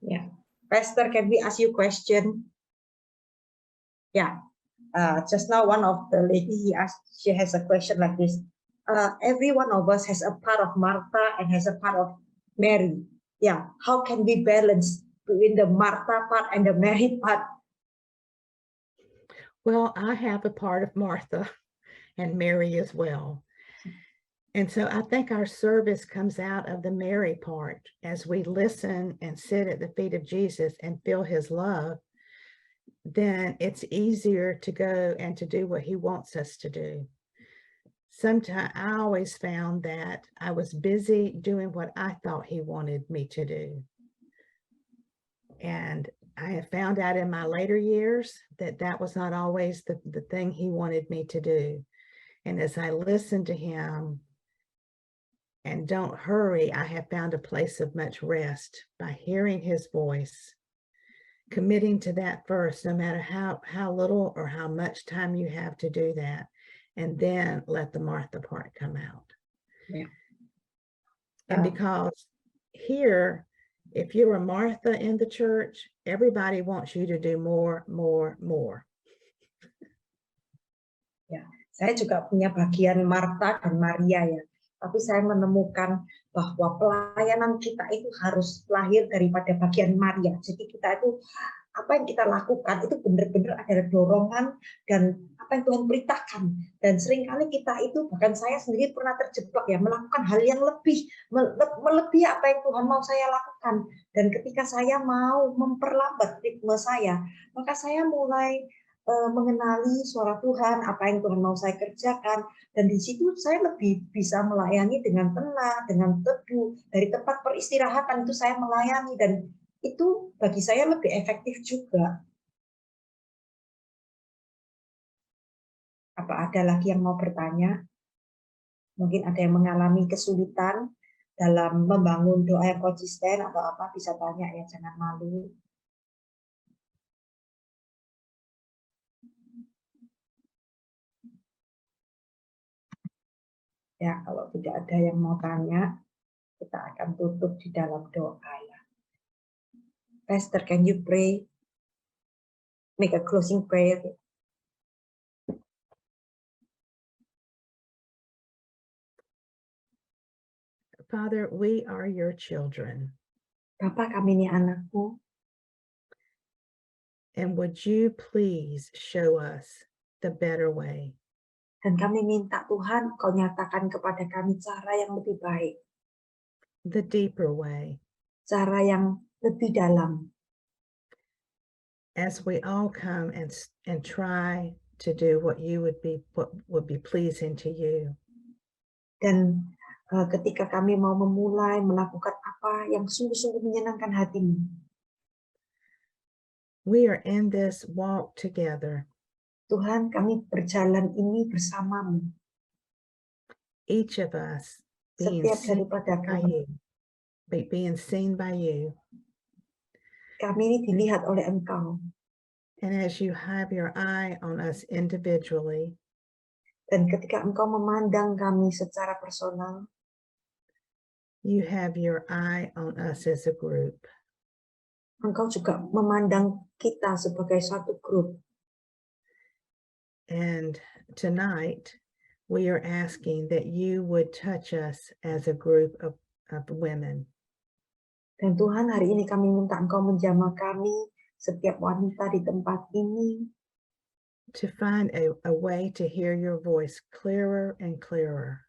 Yeah. Pastor, can we ask you question? Yeah. Just now one of the lady she has a question like this. Every one of us has a part of Martha and has a part of Mary. Yeah. How can we balance between the Martha part and the Mary part? Well, I have a part of Martha and Mary as well. And so I think our service comes out of the Mary part as we listen and sit at the feet of Jesus and feel his love. Then it's easier to go and to do what he wants us to do. Sometimes I always found that I was busy doing what I thought he wanted me to do. And I have found out in my later years that that was not always the thing he wanted me to do. And as I listen to him and don't hurry, I have found a place of much rest by hearing his voice, committing to that first, no matter how little or how much time you have to do that, and then let the Martha part come out. Yeah. And because here, if you're a Martha in the church, everybody wants you to do more. Ya, saya juga punya bagian Martha dan Maria ya. Tapi saya menemukan bahwa pelayanan kita itu harus lahir daripada bagian Maria. Jadi kita itu apa yang kita lakukan itu benar-benar ada dorongan dan apa yang Tuhan perintahkan. Dan seringkali kita itu, bahkan saya sendiri pernah terjebak ya, melakukan hal yang melebihi apa yang Tuhan mau saya lakukan. Dan ketika saya mau memperlambat ritme saya, maka saya mulai mengenali suara Tuhan, apa yang Tuhan mau saya kerjakan, dan di situ saya lebih bisa melayani dengan tenang, dengan teduh, dari tempat peristirahatan itu saya melayani, dan itu bagi saya lebih efektif juga. Apa ada lagi yang mau bertanya? Mungkin ada yang mengalami kesulitan dalam membangun doa yang konsisten atau apa, bisa tanya ya, jangan malu. Ya, kalau tidak ada yang mau tanya, kita akan tutup di dalam doa ya. Pastor, can you pray? Make a closing prayer. Father, we are your children. Bapa, kami ini anakmu. And would you please show us the better way? Dan kami minta Tuhan, Kau nyatakan kepada kami cara yang lebih baik. The deeper way. Cara yang lebih dalam. As we all come and try to do what would be pleasing to you. Dan ketika kami mau memulai melakukan apa yang sungguh-sungguh menyenangkan hatimu. We are in this walk together. Tuhan, kami berjalan ini bersamamu. Each of us being Setiap seen daripada by kami. you, being seen by you. Kami ini dilihat oleh Engkau. And as you have your eye on us individually, dan ketika Engkau memandang kami secara personal, you have your eye on us as a group. Engkau juga memandang kita sebagai satu grup. And tonight, we are asking that you would touch us as a group of women. Dan Tuhan, hari ini kami minta Engkau menjamah kami, setiap wanita di tempat ini, to find a way to hear your voice clearer and clearer.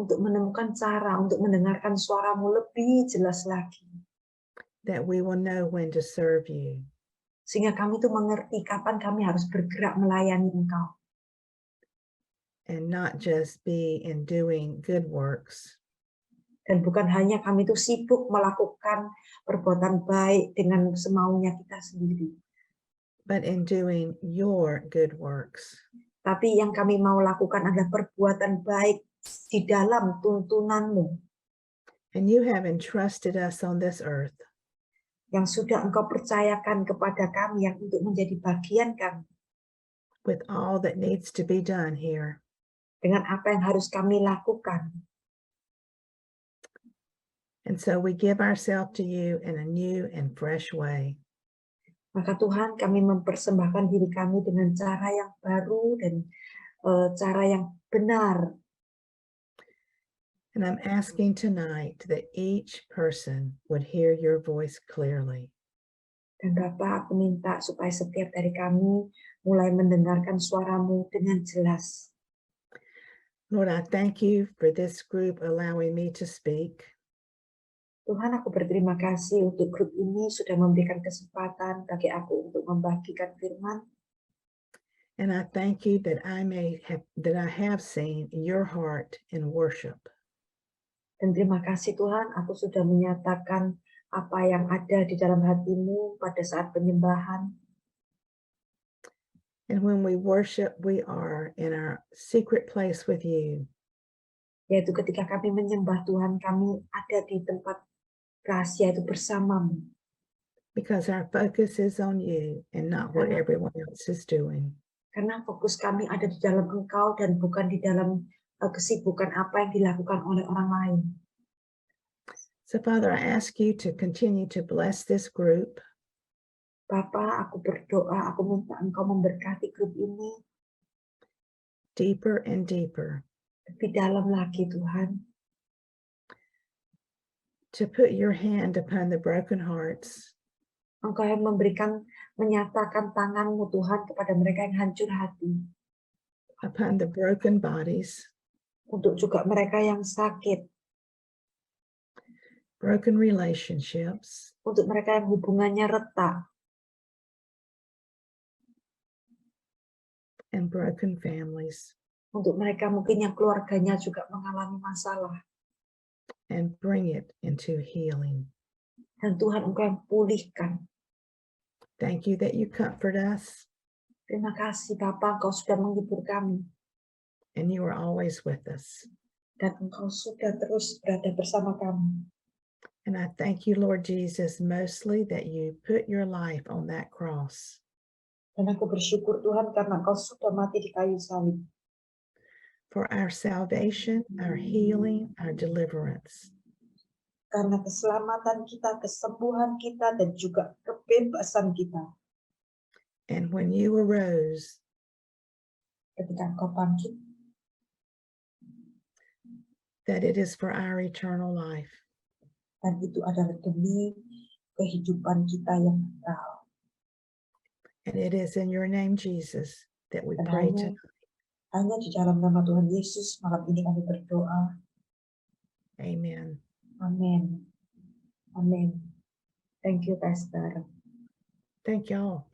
Untuk menemukan cara untuk mendengarkan suaramu lebih jelas lagi. That we will know when to serve you. Sehingga kami itu mengerti kapan kami harus bergerak melayani Engkau. And not just be in doing good works. Dan bukan hanya kami itu sibuk melakukan perbuatan baik dengan semaunya kita sendiri. But in doing your good works. Tapi yang kami mau lakukan adalah perbuatan baik di dalam tuntunanmu. And you have entrusted us on this earth. yang sudah Engkau percayakan kepada kami yang untuk menjadi bagian kami, with all that needs to be done here. dengan apa yang harus kami lakukan. And so we give ourselves to you in a new and fresh way. Maka Tuhan, kami mempersembahkan diri kami dengan cara yang baru dan cara yang benar. And I'm asking tonight that each person would hear your voice clearly. Dan Bapa, aku minta supaya setiap dari kami mulai mendengarkan suara-Mu dengan jelas. Lord, I thank you for this group allowing me to speak. Tuhan, aku berterima kasih untuk grup ini sudah memberikan kesempatan bagi aku untuk membagikan firman. And I thank you that I have seen your heart in worship. Dan terima kasih Tuhan, aku sudah menyatakan apa yang ada di dalam hatimu pada saat penyembahan. And when we worship, we are in our secret place with you. Yaitu ketika kami menyembah Tuhan, kami ada di tempat rahasia itu bersamamu. Because our focus is on you and not what everyone else is doing. Karena fokus kami ada di dalam Engkau dan bukan di dalam kesibukan apa yang dilakukan oleh orang lain. So Father, I ask you to continue to bless this group. Bapa, aku berdoa, aku minta Engkau memberkati grup ini Deeper and deeper. lebih dalam lagi Tuhan. To put your hand upon the broken hearts. Engkau yang menyatakan tangan-Mu Tuhan kepada mereka yang hancur hati. Upon the broken bodies. Untuk juga mereka yang sakit. Broken relationships. Untuk mereka yang hubungannya retak. And broken families. Untuk mereka mungkin yang keluarganya juga mengalami masalah. And bring it into healing. Dan Tuhan Engkau yang pulihkan. Thank you that you comfort us. Terima kasih Bapa, Engkau sudah menghibur kami. And you are always with us. Dan Engkau sudah terus berada bersama kami. And I thank you, Lord Jesus, mostly that you put your life on that cross. Dan aku bersyukur Tuhan karena Engkau sudah mati di kayu salib. For our salvation, our healing, our deliverance. Karena keselamatan kita, kesembuhan kita, dan juga kebebasan kita. And when you arose, ketika Engkau bangkit, that it is for our eternal life. Dan itu adalah demi kehidupan kita yang kekal. And it is in your name, Jesus, that we Dan pray tonight. hanya di dalam nama Tuhan Yesus malam ini kami berdoa. Amen. Amin. Amin. Thank you, Pastor. Thank y'all.